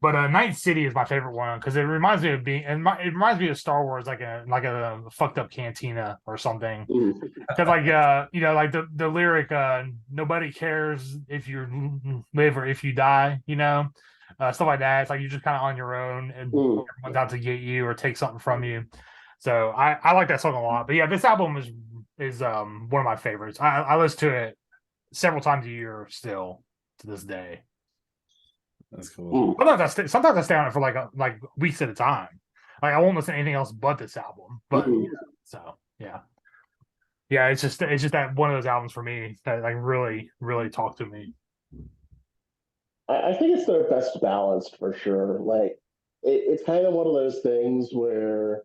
But Night City is my favorite one because it reminds me of it reminds me of Star Wars, like a fucked up cantina or something. Because like like the lyric, nobody cares if you live or if you die, stuff like that. It's like you're just kind of on your own and everyone's out to get you or take something from you. So I like that song a lot. But yeah, this album is one of my favorites. I listen to it several times a year still to this day. That's cool. Sometimes I stay on it for like weeks at a time. Like I won't listen to anything else but this album. But so yeah. Yeah, it's just that one of those albums for me that like really, really talked to me. I think it's their best balanced for sure. Like it's kind of one of those things where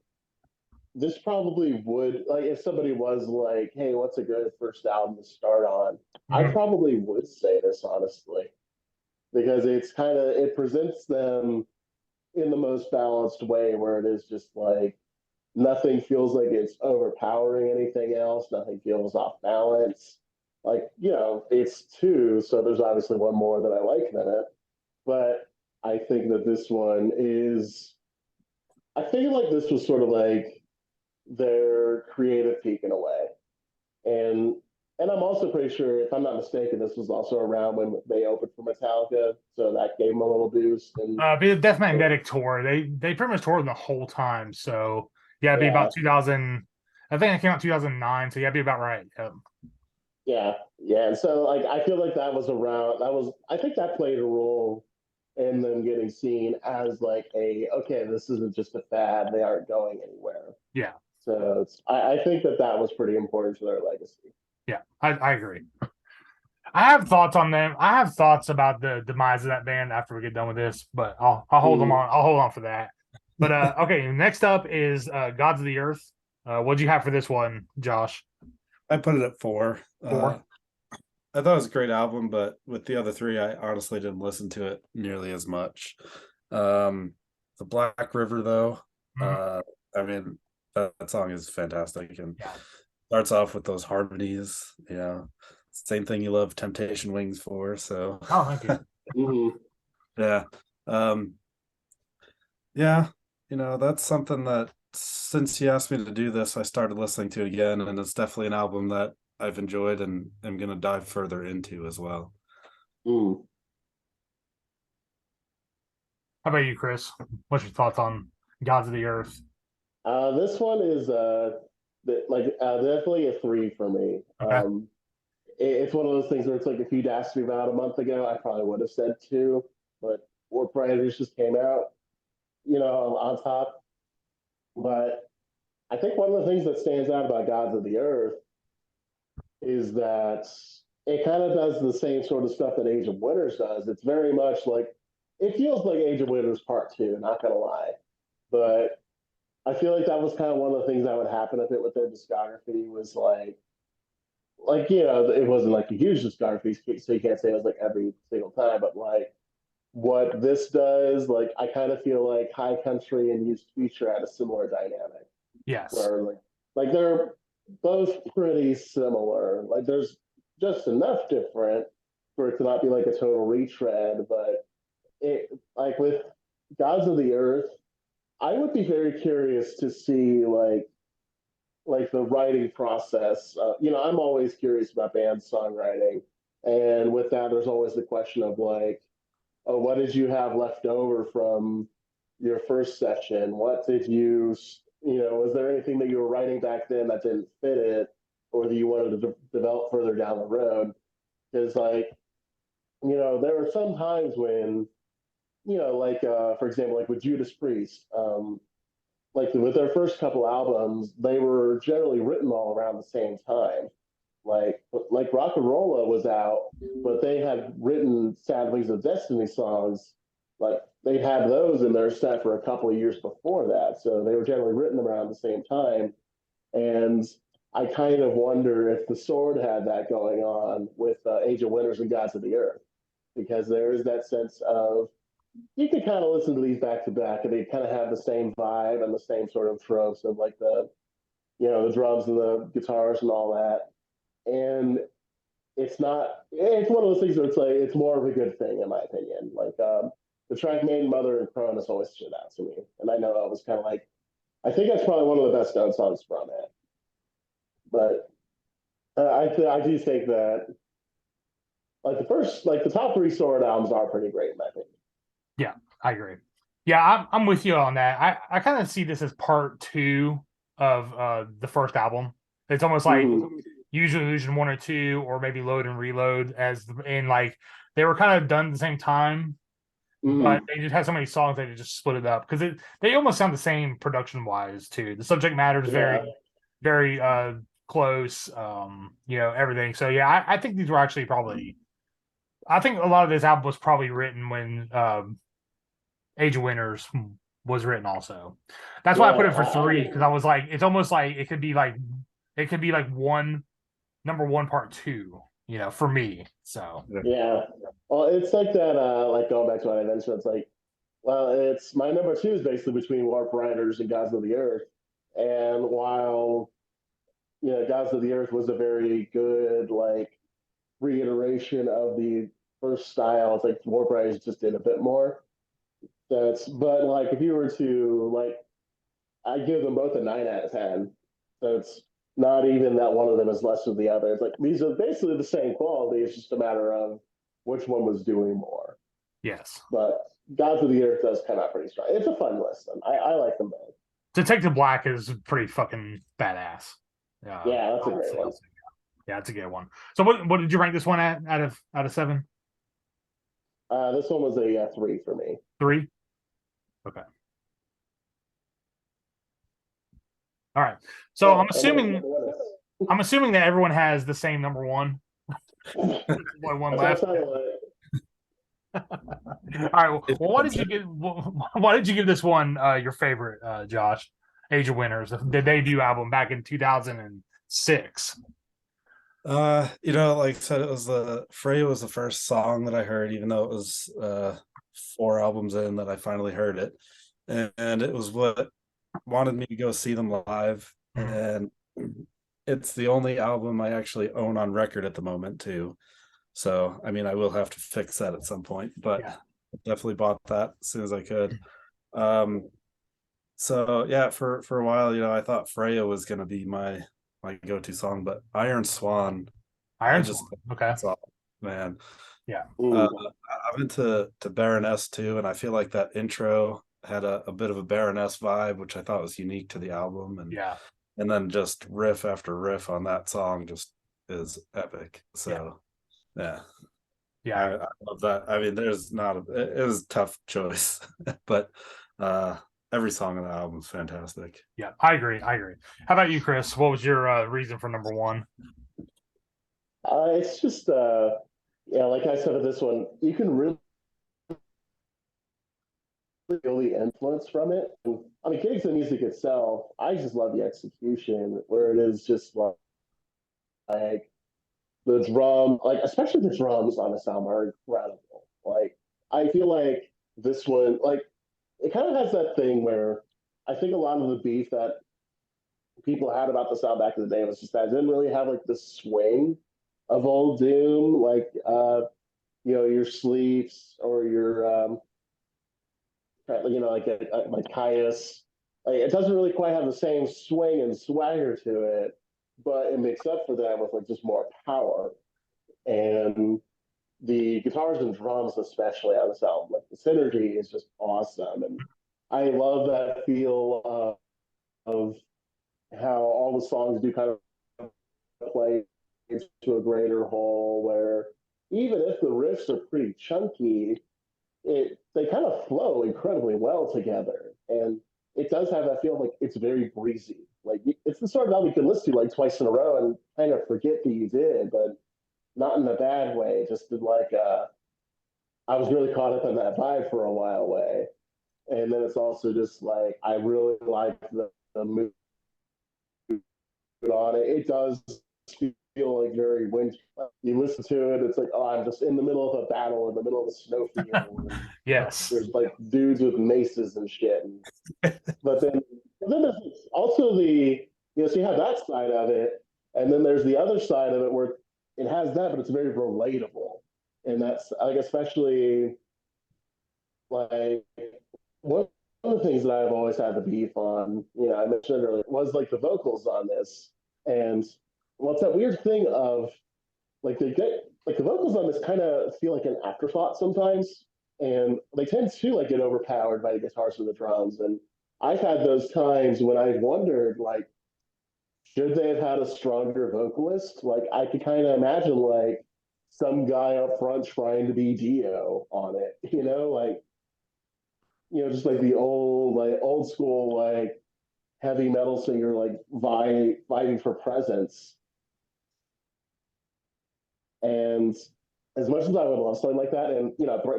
this probably would, like, if somebody was like, hey, what's a good first album to start on? I probably would say this, honestly, because it presents them in the most balanced way, where it is just like nothing feels like it's overpowering anything else, nothing feels off balance. Like, it's 2, so there's obviously one more that I like than it, but I think that this one is, I feel like this was sort of like their creative peak in a way. And I'm also pretty sure, if I'm not mistaken, this was also around when they opened for Metallica, so that gave them a little boost. And the Death Magnetic tour, they pretty much toured the whole time. So yeah, it'd be about 2000. I think it came out 2009. So yeah, it'd be about right. Yeah. And so like I feel like that was around. I think that played a role in them getting seen as like okay, this isn't just a fad. They aren't going anywhere. Yeah. So I think that was pretty important to their legacy. Yeah, I agree. I have thoughts on them. I have thoughts about the demise of that band after we get done with this, but I'll hold them on. I'll hold on for that. But okay, next up is Gods of the Earth. What'd you have for this one, Josh? I put it at 4. 4. I thought it was a great album, but with the other three, I honestly didn't listen to it nearly as much. The Black River, though, Mhm. I mean, that song is fantastic and Yeah. starts off with those harmonies. Same thing you love Temptation Wings for. So, Oh, thank you. Hmm. yeah, um, yeah, that's something that since you asked me to do this, I started listening to it again, and it's definitely an album that I've enjoyed and am gonna dive further into as well. Mm. How about you, Chris? What's your thoughts on Gods of the Earth? This one is definitely a three for me. Okay. It's one of those things where it's like if you'd asked me about a month ago, I probably would have said two, but War Predators just came out, on top. But I think one of the things that stands out about Gods of the Earth is that it kind of does the same sort of stuff that Age of Winters does. It's very much like it feels like Age of Winters Part Two, not gonna lie. But I feel like that was kind of one of the things that would happen a bit with their discography was it wasn't like a huge discography, so you can't say it was like every single time, but like what this does, like I kind of feel like High Country and Used Future had a similar dynamic Yes. where like they're both pretty similar. Like there's just enough different for it to not be like a total retread, but it like with Gods of the Earth, I would be very curious to see like the writing process. I'm always curious about band songwriting, and with that, there's always the question of like, oh, what did you have left over from your first session? What did was there anything that you were writing back then that didn't fit it, or that you wanted to develop further down the road? Because there were some times when, for example, like with Judas Priest, like with their first couple albums, they were generally written all around the same time. Like Rock and Rolla was out, but they had written Sad Wings of Destiny songs. Like they had those in their set for a couple of years before that, so they were generally written around the same time. And I kind of wonder if the Sword had that going on with Age of Winters and Gods of the Earth, because there is that sense of you could kind of listen to these back to back, and they kind of have the same vibe and the same sort of tropes of like the drums and the guitars and all that. And it's one of those things where it's like it's more of a good thing in my opinion. Like the track Maiden, Mother, and Cronus always stood out to me, and I know it was kind of like I think that's probably one of the best known songs from it. But I do think that like the top three Sword albums are pretty great in my opinion. Yeah, I agree. Yeah, I'm with you on that. I kind of see this as part two of the first album. It's almost like Use Your Illusion 1 or 2, or maybe Load and Reload, and like they were kind of done at the same time, but they just had so many songs that they just split it up because they almost sound the same production wise too. The subject matter is very close, everything. So yeah, I think these were actually probably. I think a lot of this album was probably written when Age of Winters was written also. That's why I put it for three, because I was like, it's almost like it could be like one number one part two, for me. So yeah, well, it's like that. Like going back to what I mentioned, it's like, well, it's my number two is basically between Warp Riders and Gods of the Earth, and while Gods of the Earth was a very good like reiteration of the first style, it's like Warp Riders just did a bit more. But like if you were to like, I give them both a 9 out of 10. So it's not even that one of them is less than the other. It's like these are basically the same quality. It's just a matter of which one was doing more. yes, But Gods of the Earth does come out pretty strong. It's a fun listen. I like them both. Detective Black is pretty fucking badass. Yeah, that's a great one. Yeah, it's a good one. So what did you rank this one at out of 7? This one was a 3 for me. 3. Okay. All right. So I'm assuming that everyone has the same number one. One left. All right. Well, why did you give this one your favorite, Josh? Age of Winters, the debut album back in 2006. Like I said, it was Freya was the first song that I heard, even though it was 4 albums in that I finally heard it. And it was what wanted me to go see them live. Mhm. And it's the only album I actually own on record at the moment too. So I mean I will have to fix that at some point, but Yeah. definitely bought that as soon as I could. Um so yeah, for a while, I thought Freya was gonna be my go-to song, but Iron Swan, I Iron just Sworn. Okay. song, man. Yeah. Uh, Ooh. I'm into Baroness too, and I feel like that intro had a bit of a Baroness vibe, which I thought was unique to the album, Yeah. and then just riff after riff on that song just is epic. Yeah. So yeah, Yeah. I love that. I mean, there's not it was a tough choice, but uh, every song on the album is fantastic. Yeah. I agree. I agree. How about you, Chris? What was your reason for number one? It's just yeah, like I said with this one, you can really feel the influence from it. I mean, getting to the music itself, I just love the execution where it is just like the drum, like especially the drums on the sound are incredible. Like I feel like this one, like it kind of has that thing where I think a lot of the beef that people had about the sound back in the day was just that it didn't really have like the swing of old Doom, like your sleeps or your like Caius. Like it doesn't really quite have the same swing and swagger to it, but it makes up for that with like just more power. And the guitars and drums, especially on this album, like the synergy is just awesome. And I love that feel of how all the songs do kind of play into a greater whole where even if the riffs are pretty chunky, they kind of flow incredibly well together. And it does have that feel like it's very breezy. Like it's the sort of album you can listen to like twice in a row and kind of forget that you did, but not in a bad way, just in like I was really caught up in that vibe for a while way. And then it's also just like I really like the mood on it. It does feel like very windy. You listen to it, it's like, oh, I'm just in the middle of a battle, in the middle of a snowfield. And Yes. there's like dudes with maces and shit. But then there's also so you have that side of it, and then there's the other side of it where it has that, but it's very relatable. And that's like especially like one of the things that I've always had the beef on, I mentioned earlier, was like the vocals on this. And what's that weird thing of like they get like the vocals on this kind of feel like an afterthought sometimes, and they tend to like get overpowered by the guitars or the drums. And I've had those times when I've wondered like, should they have had a stronger vocalist? Like I could kind of imagine like some guy up front trying to be Dio on it, like just like the old school like heavy metal singer like vying for presence. And as much as I would love something like that, and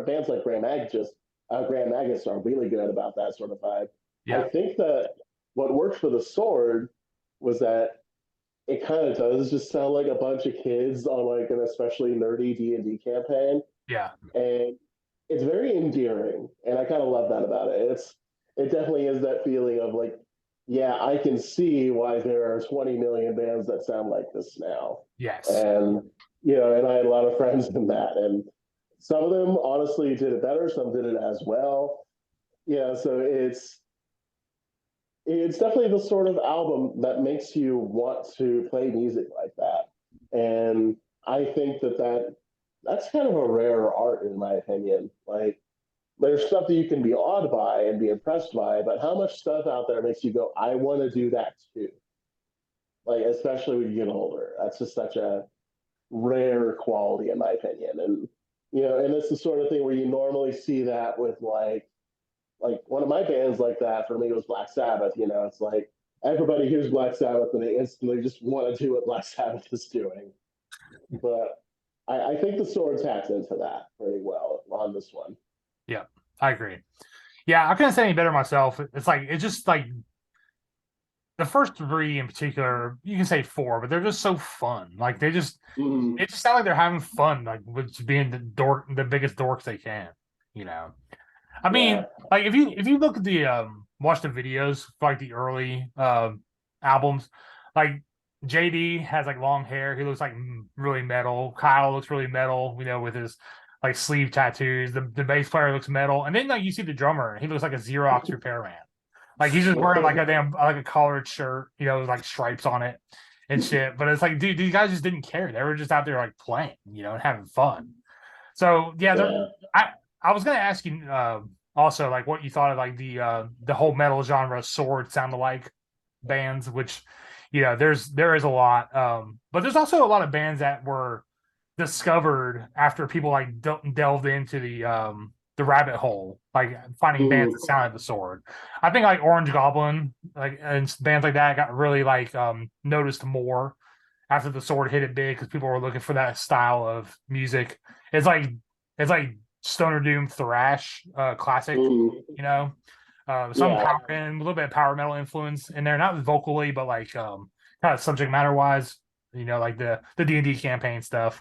bands like Grand Magus are really good about that sort of vibe. I Yeah. think that what worked for the Sword was that it kind of does just sound like a bunch of kids on like an especially nerdy D&D campaign, Yeah. and it's very endearing, and I kind of love that about it. It definitely is that feeling of like, yeah, I can see why there are 20 million bands that sound like this now, Yes. and and I had a lot of friends in that, and some of them honestly did it better, some did it as well. Yeah, so it's definitely the sort of album that makes you want to play music like that, and I think that's kind of a rare art in my opinion. Like there's stuff that you can be awed by and be impressed by, but how much stuff out there makes you go, I want to do that too? Like especially when you get older, that's just such a rare quality in my opinion. And and it's the sort of thing where you normally see that with like one of my bands like that for me was Black Sabbath. It's like everybody hears Black Sabbath and they instantly just want to do what Black Sabbath is doing. But I think the Sword taps into that pretty well on this one. Yeah. I agree. Yeah. I couldn't say any better myself. It's like, it's just like, the first three in particular, you can say four, but they're just so fun. Like they just Mhm. it just sounds like they're having fun, like with being the biggest dorks they can, you know. I Yeah. mean, like if you look at the watch the videos for like the early albums, like JD has like long hair, he looks like really metal. Kyle looks really metal, you know, with his like sleeve tattoos. The bass player looks metal, and then like you see the drummer, he looks like a Xerox repairman. Like he's just wearing like a damn like a collared shirt, you know, with like stripes on it and shit. But it's like, dude, these guys just didn't care. They were just out there like playing, you know, and having fun. So yeah, Yeah. I was gonna ask you also like what you thought of like the whole metal genre sword sound alike bands, which you know there is a lot, but there's also a lot of bands that were discovered after people like delved into the rabbit hole, like finding bands Mhm. that sounded the sword. I think like Orange Goblin, like and bands like that got really like noticed more after the sword hit it big because people were looking for that style of music. It's like it's like stoner doom thrash, classic, Mhm. you know. Some Yeah. power and a little bit of power metal influence in there, not vocally, but like kind of subject matter wise, you know, like the D&D campaign stuff.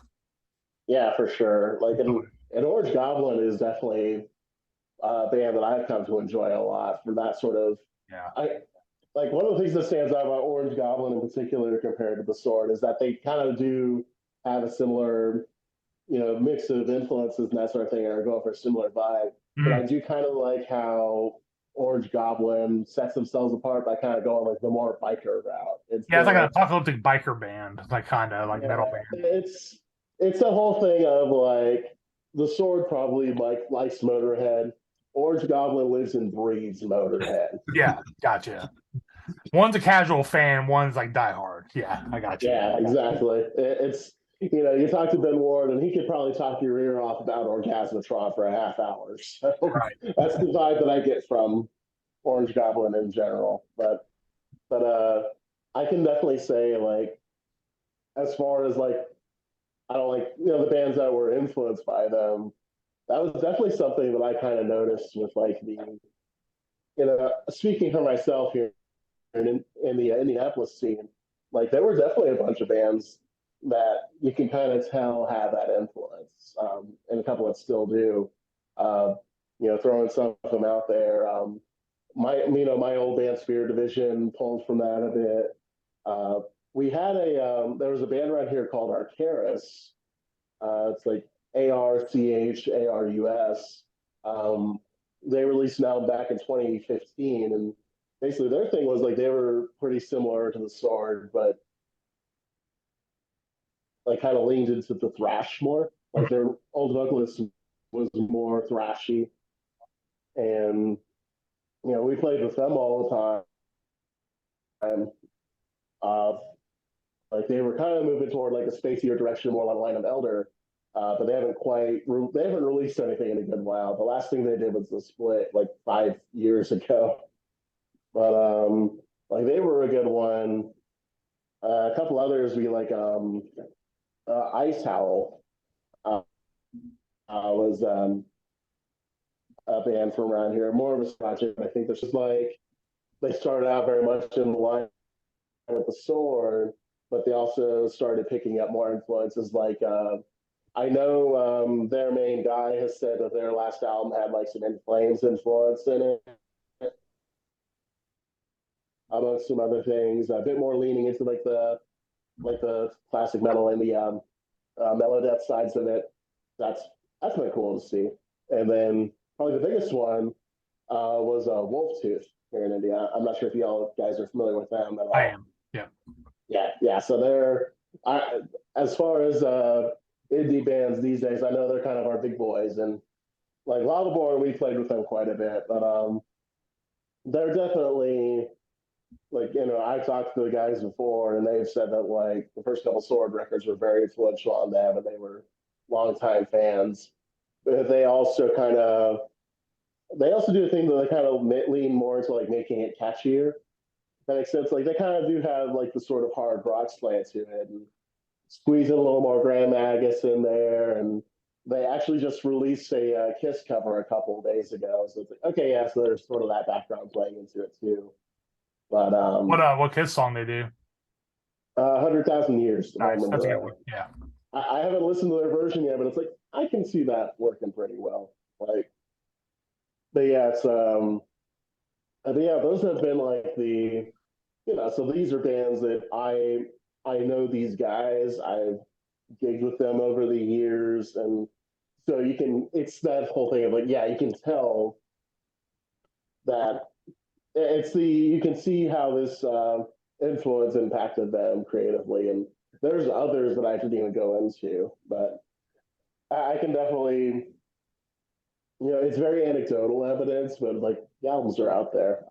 Yeah, for sure. Like, and Orange Goblin is definitely a band that I've come to enjoy a lot for that sort of. Yeah. I like one of the things that stands out about Orange Goblin in particular compared to the Sword is that they kind of do have a similar, mix of influences and that sort of thing, and are going for a similar vibe. But I Mm. do kind of like how Orange Goblin sets themselves apart by kind of going like the more biker route. It's Yeah, it's like an the apocalyptic biker band, like kind of like metal Yeah, band. it's the whole thing of like the Sword probably likes Motorhead. Orange Goblin lives and breathes Motorhead. Yeah, gotcha. One's a casual fan, one's like diehard. Yeah, I got you. Yeah, exactly. It's you talk to Ben Ward and he could probably talk your ear off about Orgasmatron for a half hour. So Right. that's the vibe that I get from Orange Goblin in general. But I can definitely say like as far as like I don't like the bands that were influenced by them. That was definitely something that I kind of noticed with like the speaking for myself here in the Indianapolis scene, like there were definitely a bunch of bands that you can kind of tell have that influence, and a couple that still do. Uh, throwing some of them out there. My old band Spirit Division pulled from that a bit. Uh, we had there was a band around here called Arcarus. It's like Archarus. Um, they released an album back in 2015, and basically their thing was like they were pretty similar to the Sword, but like kind of leaned into the thrash more. Like their old vocalist was more thrashy, and we played with them all the time. Uh, like they were kind of moving toward like a spacier direction, more along the line of Elder. But they haven't released anything in a good while. The last thing they did was the split like 5 years ago. But like they were a good one. A couple others we like Ice Howl was a band from around here, more of a project. I think this is like they started out very much in line with the Sword, but they also started picking up more influences like I know their main guy has said that their last album had like some In Flames influence in it, amongst some other things. A bit more leaning into like the classic metal and the melodeath sides of it. That's that's been cool to see. And then probably the biggest one was Wolf Tooth here in India. I'm not sure if y'all guys are familiar with them at I all. am. Yeah. Yeah. So they're as far as indie bands these days, I know they're kind of our big boys, and like Lavaborn, we played with them quite a bit, but they're definitely like I talked to the guys before, and they've said that like the first couple Sword records were very influential on them, and they were longtime fans. But they also do a thing that they kind of lean more into like making it catchier. That makes sense. Like they kind of do have like the sort of hard rock slant to it, and squeeze in a little more Graham Magus in there, and they actually just released a Kiss cover a couple of days ago. So it's like, okay, yeah, so there's sort of that background playing into it too. But what Kiss song they do? 100,000 Years. If I Nice, that's a remember good right. one. Yeah. I haven't listened to their version yet, but it's like I can see that working pretty well. Like, but yeah, it's but yeah, those have been like so these are bands that I know these guys. I've gigged with them over the years, and so it's that whole thing of like, yeah, you can tell that you can see how this influence impacted them creatively, and there's others that I didn't even go into, but I can definitely, it's very anecdotal evidence, but like the albums are out there.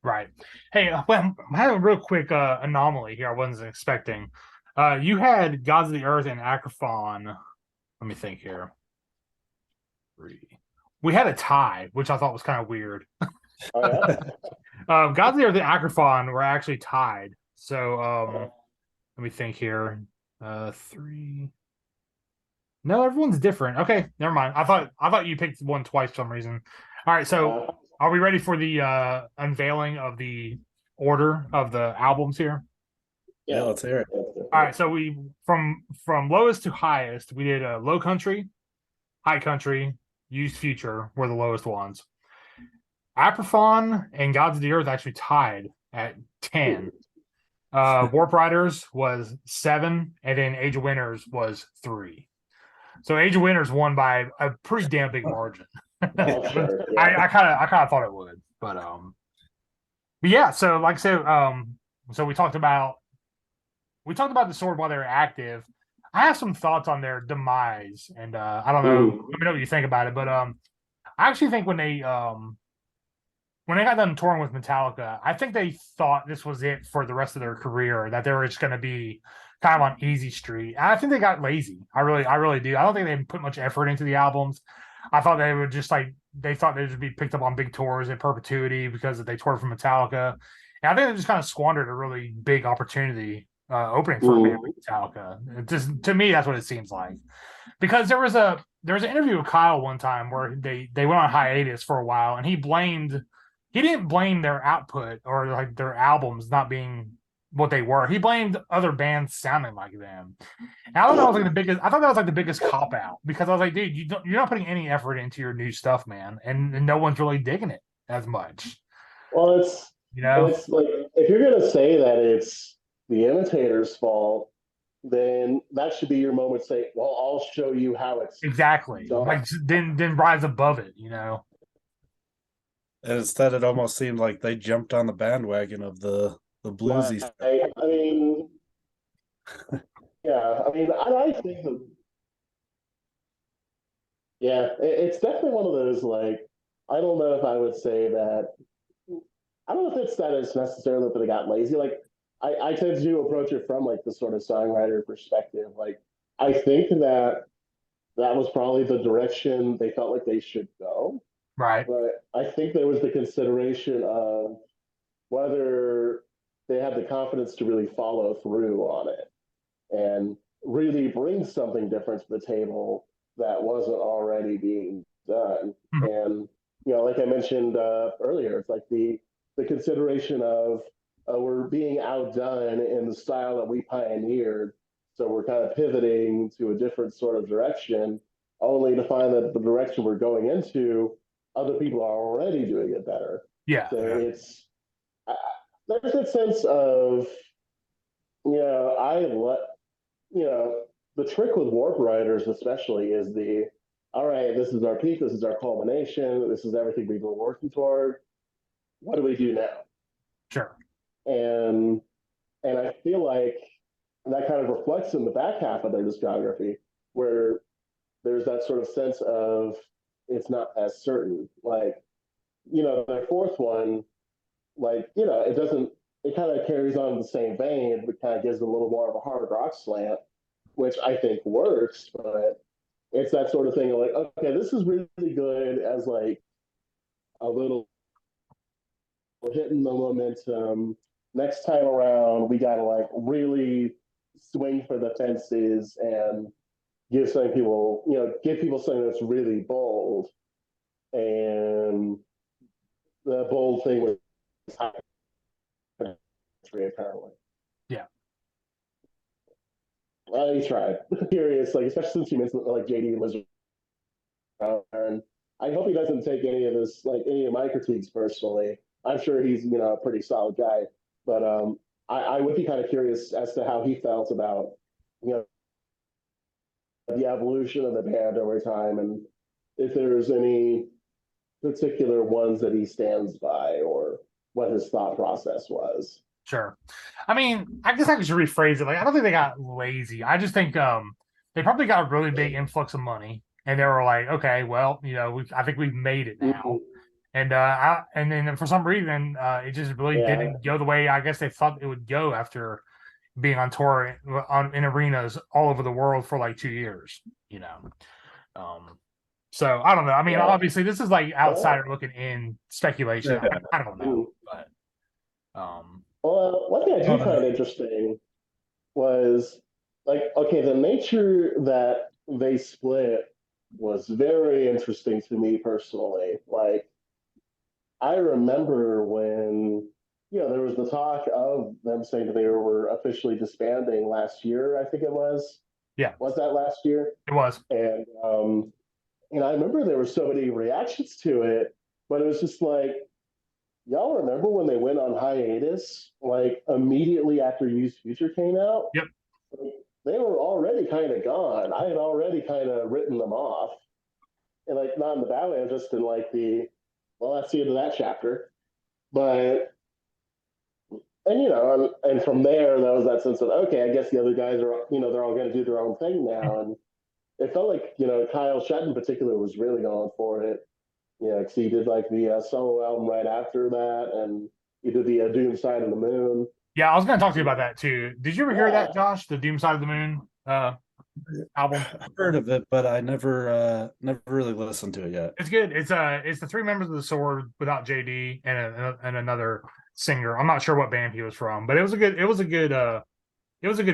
Right. Hey, well, I have a real quick anomaly here I wasn't expecting. You had Gods of the Earth and Acrophon. Let me think here. We had a tie, which I thought was kind of weird. Oh yeah. Gods of the Earth and Acrophon were actually tied. So let me think here. Three. No, everyone's different. Okay, never mind. I thought you picked one twice for some reason. All right, so are we ready for the unveiling of the order of the albums here? Yeah, let's hear it. All right, so we from lowest to highest, we did Low Country, High Country, Used Future were the lowest ones. Aprophon and Gods of the Earth actually tied at 10. Warp Riders was 7, and then Age of Winners was 3. So Age of Winners won by a pretty damn big margin. Oh, sure. Yeah. I kind of thought it would, but yeah. So like I said, so we talked about the Sword while they were active. I have some thoughts on their demise, and I don't know. Let me know what you think about it. But I actually think when they got done touring with Metallica, I think they thought this was it for the rest of their career, that they were just going to be kind of on easy street. And I think they got lazy. I really do. I don't think they put much effort into the albums. I thought they would just they thought they'd just be picked up on big tours in perpetuity because they toured for Metallica. And I think they just kind of squandered a really big opportunity opening for Metallica. It just, to me, that's what it seems like. Because there was an interview with Kyle one time where they went on hiatus for a while, and he didn't blame their output or like their albums not being what they were. He blamed other bands sounding like them. And I thought that was like the biggest cop out, because I was like, dude, you're not putting any effort into your new stuff, man, and no one's really digging it as much. Well, it's like, if you're gonna say that it's the imitator's fault, then that should be your moment to say, well, I'll show you how it's exactly done. like then rise above it, And instead, it almost seemed like they jumped on the bandwagon of the bluesy stuff. I mean, yeah, I mean, I think that, yeah, it's definitely one of those, like, I don't know if I would say that, I don't know if it's that it's necessarily that they got lazy. Like, I tend to approach it from like the sort of songwriter perspective. Like, I think that was probably the direction they felt like they should go. right? But I think there was the consideration of whether they had the confidence to really follow through on it and really bring something different to the table that wasn't already being done. Mhm. And like I mentioned earlier, it's like the consideration of we're being outdone in the style that we pioneered, so we're kind of pivoting to a different sort of direction, only to find that the direction we're going into, other people are already doing it better. Yeah. So it's there's a sense of the trick with Warp Riders especially is all right, this is our peak, this is our culmination, this is everything we've been working toward. What do we do now? Sure. And I feel like that kind of reflects in the back half of their discography, where there's that sort of sense of it's not as certain. Like, their fourth one, like, it kind of carries on in the same vein, but kind of gives a little more of a hard rock slant, which I think works, but it's that sort of thing of like, okay, this is really good as like a little hitting the momentum. Next time around, we got to like really swing for the fences and give people something that's really bold. And the bold thing was apparently. Yeah. Well, he tried. Curious, like especially since you mentioned like JD was around there, and I hope he doesn't take any of this, like any of my critiques personally. I'm sure he's a pretty solid guy, but I would be kind of curious as to how he felt about you know the evolution of the band over time, and if there's any particular ones that he stands by or what his thought process was. Sure. I mean, I guess I could rephrase it. Like, I don't think they got lazy. I just think they probably got a really big influx of money, and they were like, okay, well, I think we've made it now. And then for some reason, it just really didn't go the way I guess they thought it would go after being on tour in arenas all over the world for like 2 years. So I don't know. I mean, obviously, this is like outsider looking in speculation. I don't know, but well, one thing I do find interesting was like, okay, the nature that they split was very interesting to me personally. Like, I remember when there was the talk of them saying that they were officially disbanding last year. I think it was. Yeah. Was that last year? It was. And I remember there were so many reactions to it, but it was just like, y'all remember when they went on hiatus, like immediately after Used Future came out? Yep. Like, they were already kind of gone. I had already kind of written them off. And like, not in the bad way, just in like that's the end of that chapter. But, and from there, that was that sense of, okay, I guess the other guys are, they're all going to do their own thing now. And it felt like, Kyle Shutt in particular was really going for it. Because he did like the solo album right after that, and he did the Doom Side of the Moon. Yeah, I was going to talk to you about that too. Did you ever hear that, Josh? The Doom Side of the Moon album? I've heard of it, but I never really listened to it yet. It's good. It's the three members of the Sword without JD and another singer. I'm not sure what band he was from, but it was a good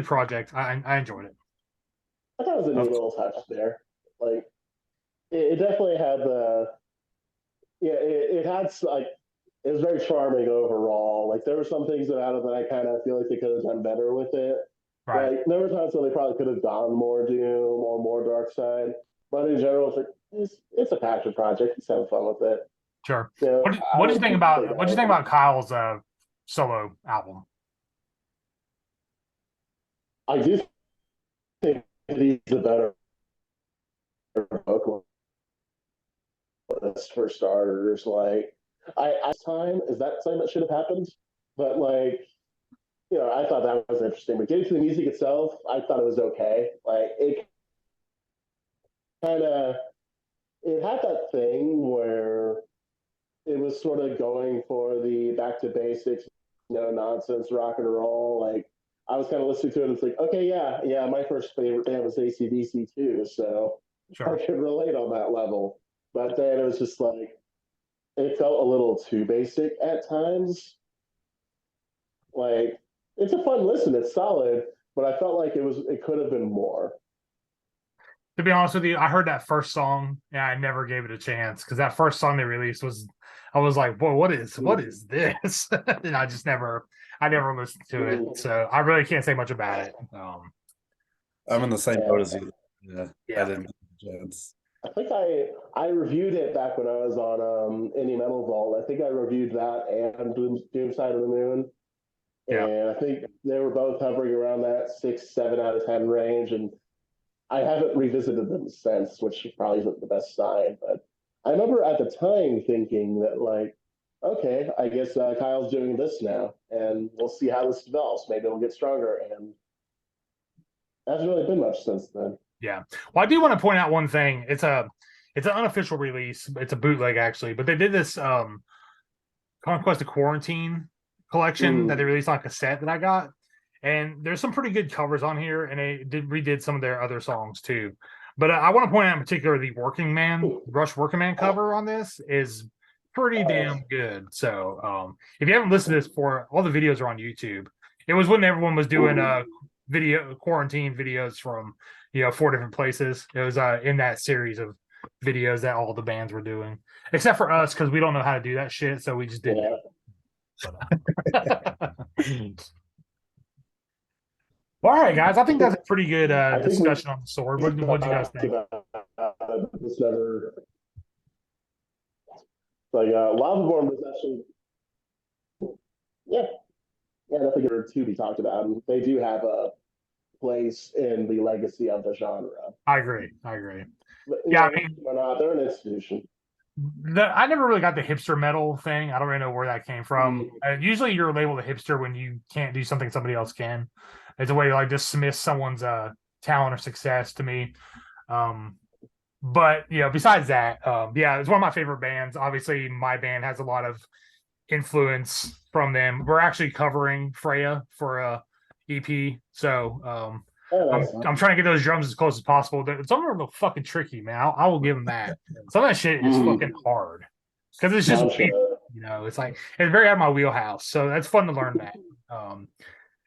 project. I enjoyed it. I thought it was a neat little touch there. Like it definitely had it had like, it was very charming overall. Like there were some things about it that I kind of feel like they could have done better with it. Right. Like there were times where they probably could have gone more Doom or more Dark Side. But in general, it's a passion project. He's having fun with it. Sure. What do you think about Kyle's solo album? I do think he's a better vocalist for starters. Like time is that something that should have happened, but like I thought that was interesting. But getting to the music itself, I thought it was okay. Like it had that thing where it was sort of going for the back to basics, nonsense rock and roll. Like I was kind of listening to it and it's like, okay, yeah, my first favorite band was AC/DC too, so sure. I could relate on that level. But then it was just like, it felt a little too basic at times. Like, it's a fun listen, it's solid, but I felt like it could have been more. To be honest with you, I heard that first song and I never gave it a chance because that first song they released I was like, boy, what is this? And I never listened to it. So I really can't say much about it. I'm in the same boat as you. Yeah. I didn't get a chance. I think I reviewed it back when I was on Indie Metal Vault. I think I reviewed that and Doom Side of the Moon. Yeah. And I think they were both hovering around that 6, 7 out of 10 range. And I haven't revisited them since, which probably isn't the best sign. But I remember at the time thinking that, like, okay, I guess Kyle's doing this now, and we'll see how this develops. Maybe it'll get stronger. And hasn't really been much since then. Yeah. Well, I do want to point out one thing. It's an unofficial release. It's a bootleg actually, but they did this Conquest of Quarantine collection that they released on cassette that I got. And there's some pretty good covers on here, and they redid some of their other songs too. But I want to point out in particular the Rush Working Man cover on this is pretty damn good. So if you haven't listened to this before, all the videos are on YouTube. It was when everyone was doing quarantine videos from 4 different places. It was in that series of videos that all the bands were doing, except for us because we don't know how to do that shit, so we just didn't. But, well, all right, guys. I think that's a pretty good I think we discussion on the sword. What do you guys think? This never like Lavaborn was actually yeah definitely good to be talked about. And they do have a place in the legacy of the genre. I agree. But, Yeah, know, I mean, they're an institution. I never really got the hipster metal thing. I don't really know where that came from. Usually, you're labeled a hipster when you can't do something somebody else can. It's a way to like dismiss someone's talent or success to me. But besides that, yeah, it's one of my favorite bands. Obviously, my band has a lot of influence from them. We're actually covering Freya for a EP, so I'm trying to get those drums as close as possible. Some of them are a little fucking tricky, man. I will give them that. Some of that shit is fucking hard because it's just it's like it's very out of my wheelhouse. So that's fun to learn that.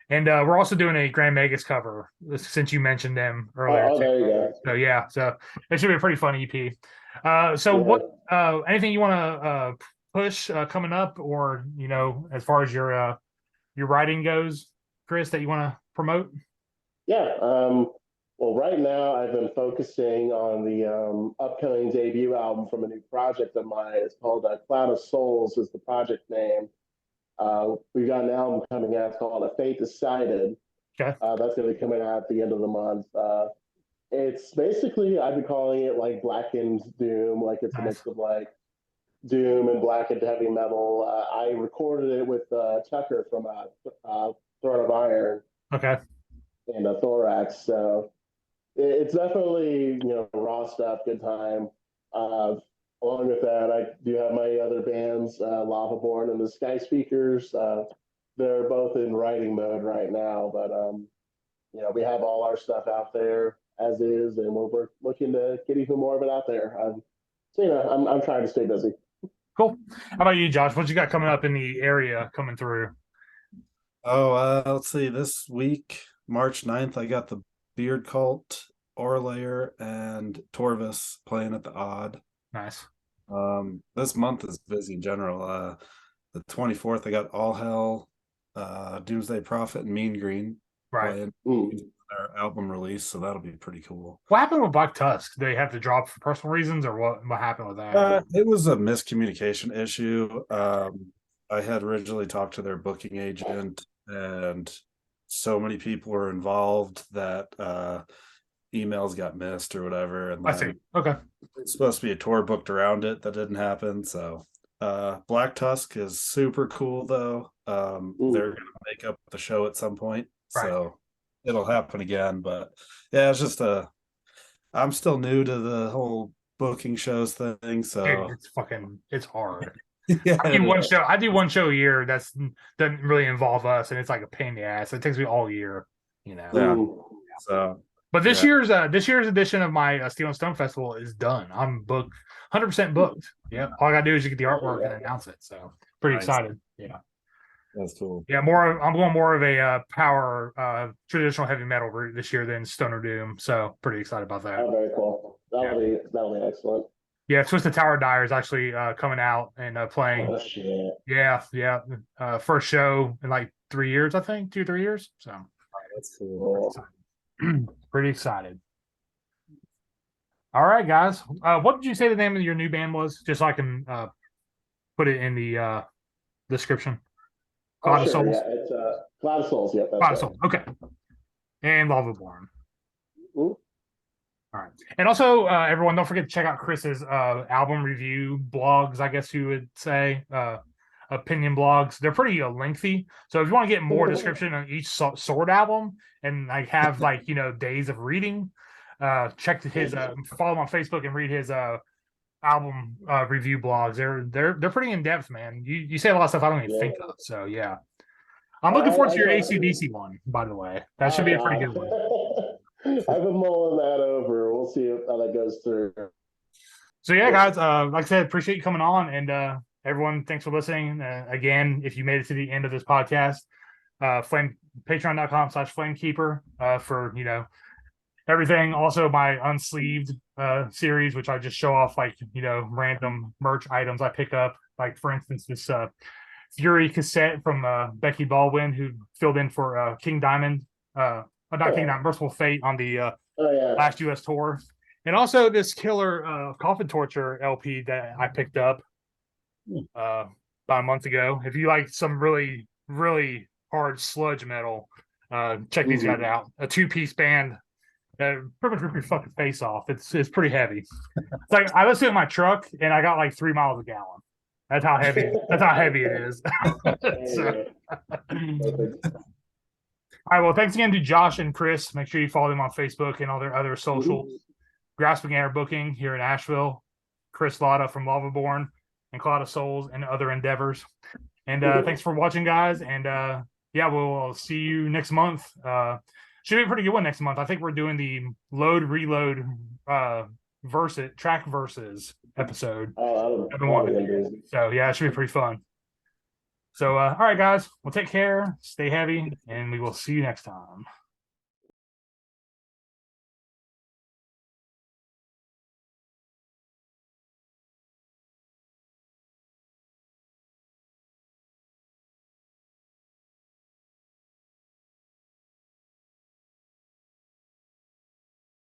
And we're also doing a Grand Magus cover since you mentioned them earlier. Oh, there you go. So yeah, so it should be a pretty fun EP. What anything you want to push coming up, or as far as your writing goes, Chris, that you want to promote? Yeah. Well, right now I've been focusing on the upcoming debut album from a new project of mine. It's called Cloud of Souls is the project name. We've got an album coming out called A Fate Decided. Okay. That's going to be coming out at the end of the month. It's basically, I've been calling it like blackened doom, like it's a mix of like doom and blackened heavy metal. I recorded it with Tucker from Throne of Iron. Okay. And a Thorax. So it's definitely, raw stuff, good time. Along with that, I do have my other bands, Lavaborn and the Sky Speakers. They're both in writing mode right now, but we have all our stuff out there as is, and we're looking to get even more of it out there. I'm trying to stay busy. Cool. How about you, Josh? What you got coming up in the area coming through? Oh, let's see. This week, March 9th, I got the Beard Cult, Orlayer, and Torvis playing at the Odd. Nice. This month is busy in general. The 24th, I got All Hell, Doomsday Prophet, and Mean Green playing their album release, so that'll be pretty cool. What happened with Black Tusk? Did they have to drop for personal reasons, or what happened with that? It was a miscommunication issue. I had originally talked to their booking agent, and so many people were involved that emails got missed or whatever. And I see. Okay. It's supposed to be a tour booked around it. That didn't happen. So Black Tusk is super cool, though. They're going to make up the show at some point. Right. So it'll happen again. But yeah, it's just I'm still new to the whole booking shows thing. So dude, it's hard. Yeah, I do one show a year that's doesn't really involve us, and it's like a pain in the ass. It takes me all year, Yeah. So, but this year's edition of my Steel and Stone Festival is done. I'm booked, 100% booked. Yeah, all I gotta do is get the artwork and announce it. So pretty excited. Yeah, that's cool. Yeah, I'm going more of a power traditional heavy metal route this year than Stoner Doom. So pretty excited about that. Oh, very cool. That'll be excellent. Yeah, Twisted Tower Dire is actually coming out and playing. Oh, shit. Yeah. First show in like 3 years, I think, 2-3 years. So that's cool. Pretty excited. All right, guys. What did you say the name of your new band was? Just so I can put it in the description. Cloud of Souls. Yeah, it's Cloud of Souls. Yeah, Cloud of Souls. Okay. And Lavaborn. All right. And also, everyone, don't forget to check out Chris's album review blogs, I guess you would say, opinion blogs. They're pretty lengthy. So if you want to get more description on each Sword album and like have like, days of reading, check his follow him on Facebook and read his album review blogs. They're pretty in depth, man. You say a lot of stuff I don't even think of. So yeah. I'm looking forward to your AC/DC one, by the way. That should be a pretty good one. I've been mulling that over. We'll see how that goes through. So yeah, guys, like I said, appreciate you coming on, and everyone, thanks for listening. Again, if you made it to the end of this podcast, patreon.com/flamekeeper for everything. Also, my unsleeved series, which I just show off like random merch items I pick up. Like for instance, this Fury cassette from Becky Baldwin, who filled in for King Diamond, not King Diamond, Merciful Fate on the last US tour. And also this killer Coffin Torture LP that I picked up about a month ago. If you like some really, really hard sludge metal, check these guys out. A 2-piece band that pretty much rip your fucking face off. It's pretty heavy. It's like I listened to it in my truck and I got like 3 miles a gallon. That's how heavy. That's how heavy it is. So, all right. Well, thanks again to Josh and Chris. Make sure you follow them on Facebook and all their other socials. Grasping Air Booking here in Asheville. Chris Latta from Lavaborn and Cloud of Souls and other endeavors. And thanks for watching, guys. And yeah, we'll see you next month. Should be a pretty good one next month. I think we're doing the Load Reload track verses episode. I've been wanting. So yeah, it should be pretty fun. So all right, guys, well, take care, stay heavy, and we will see you next time.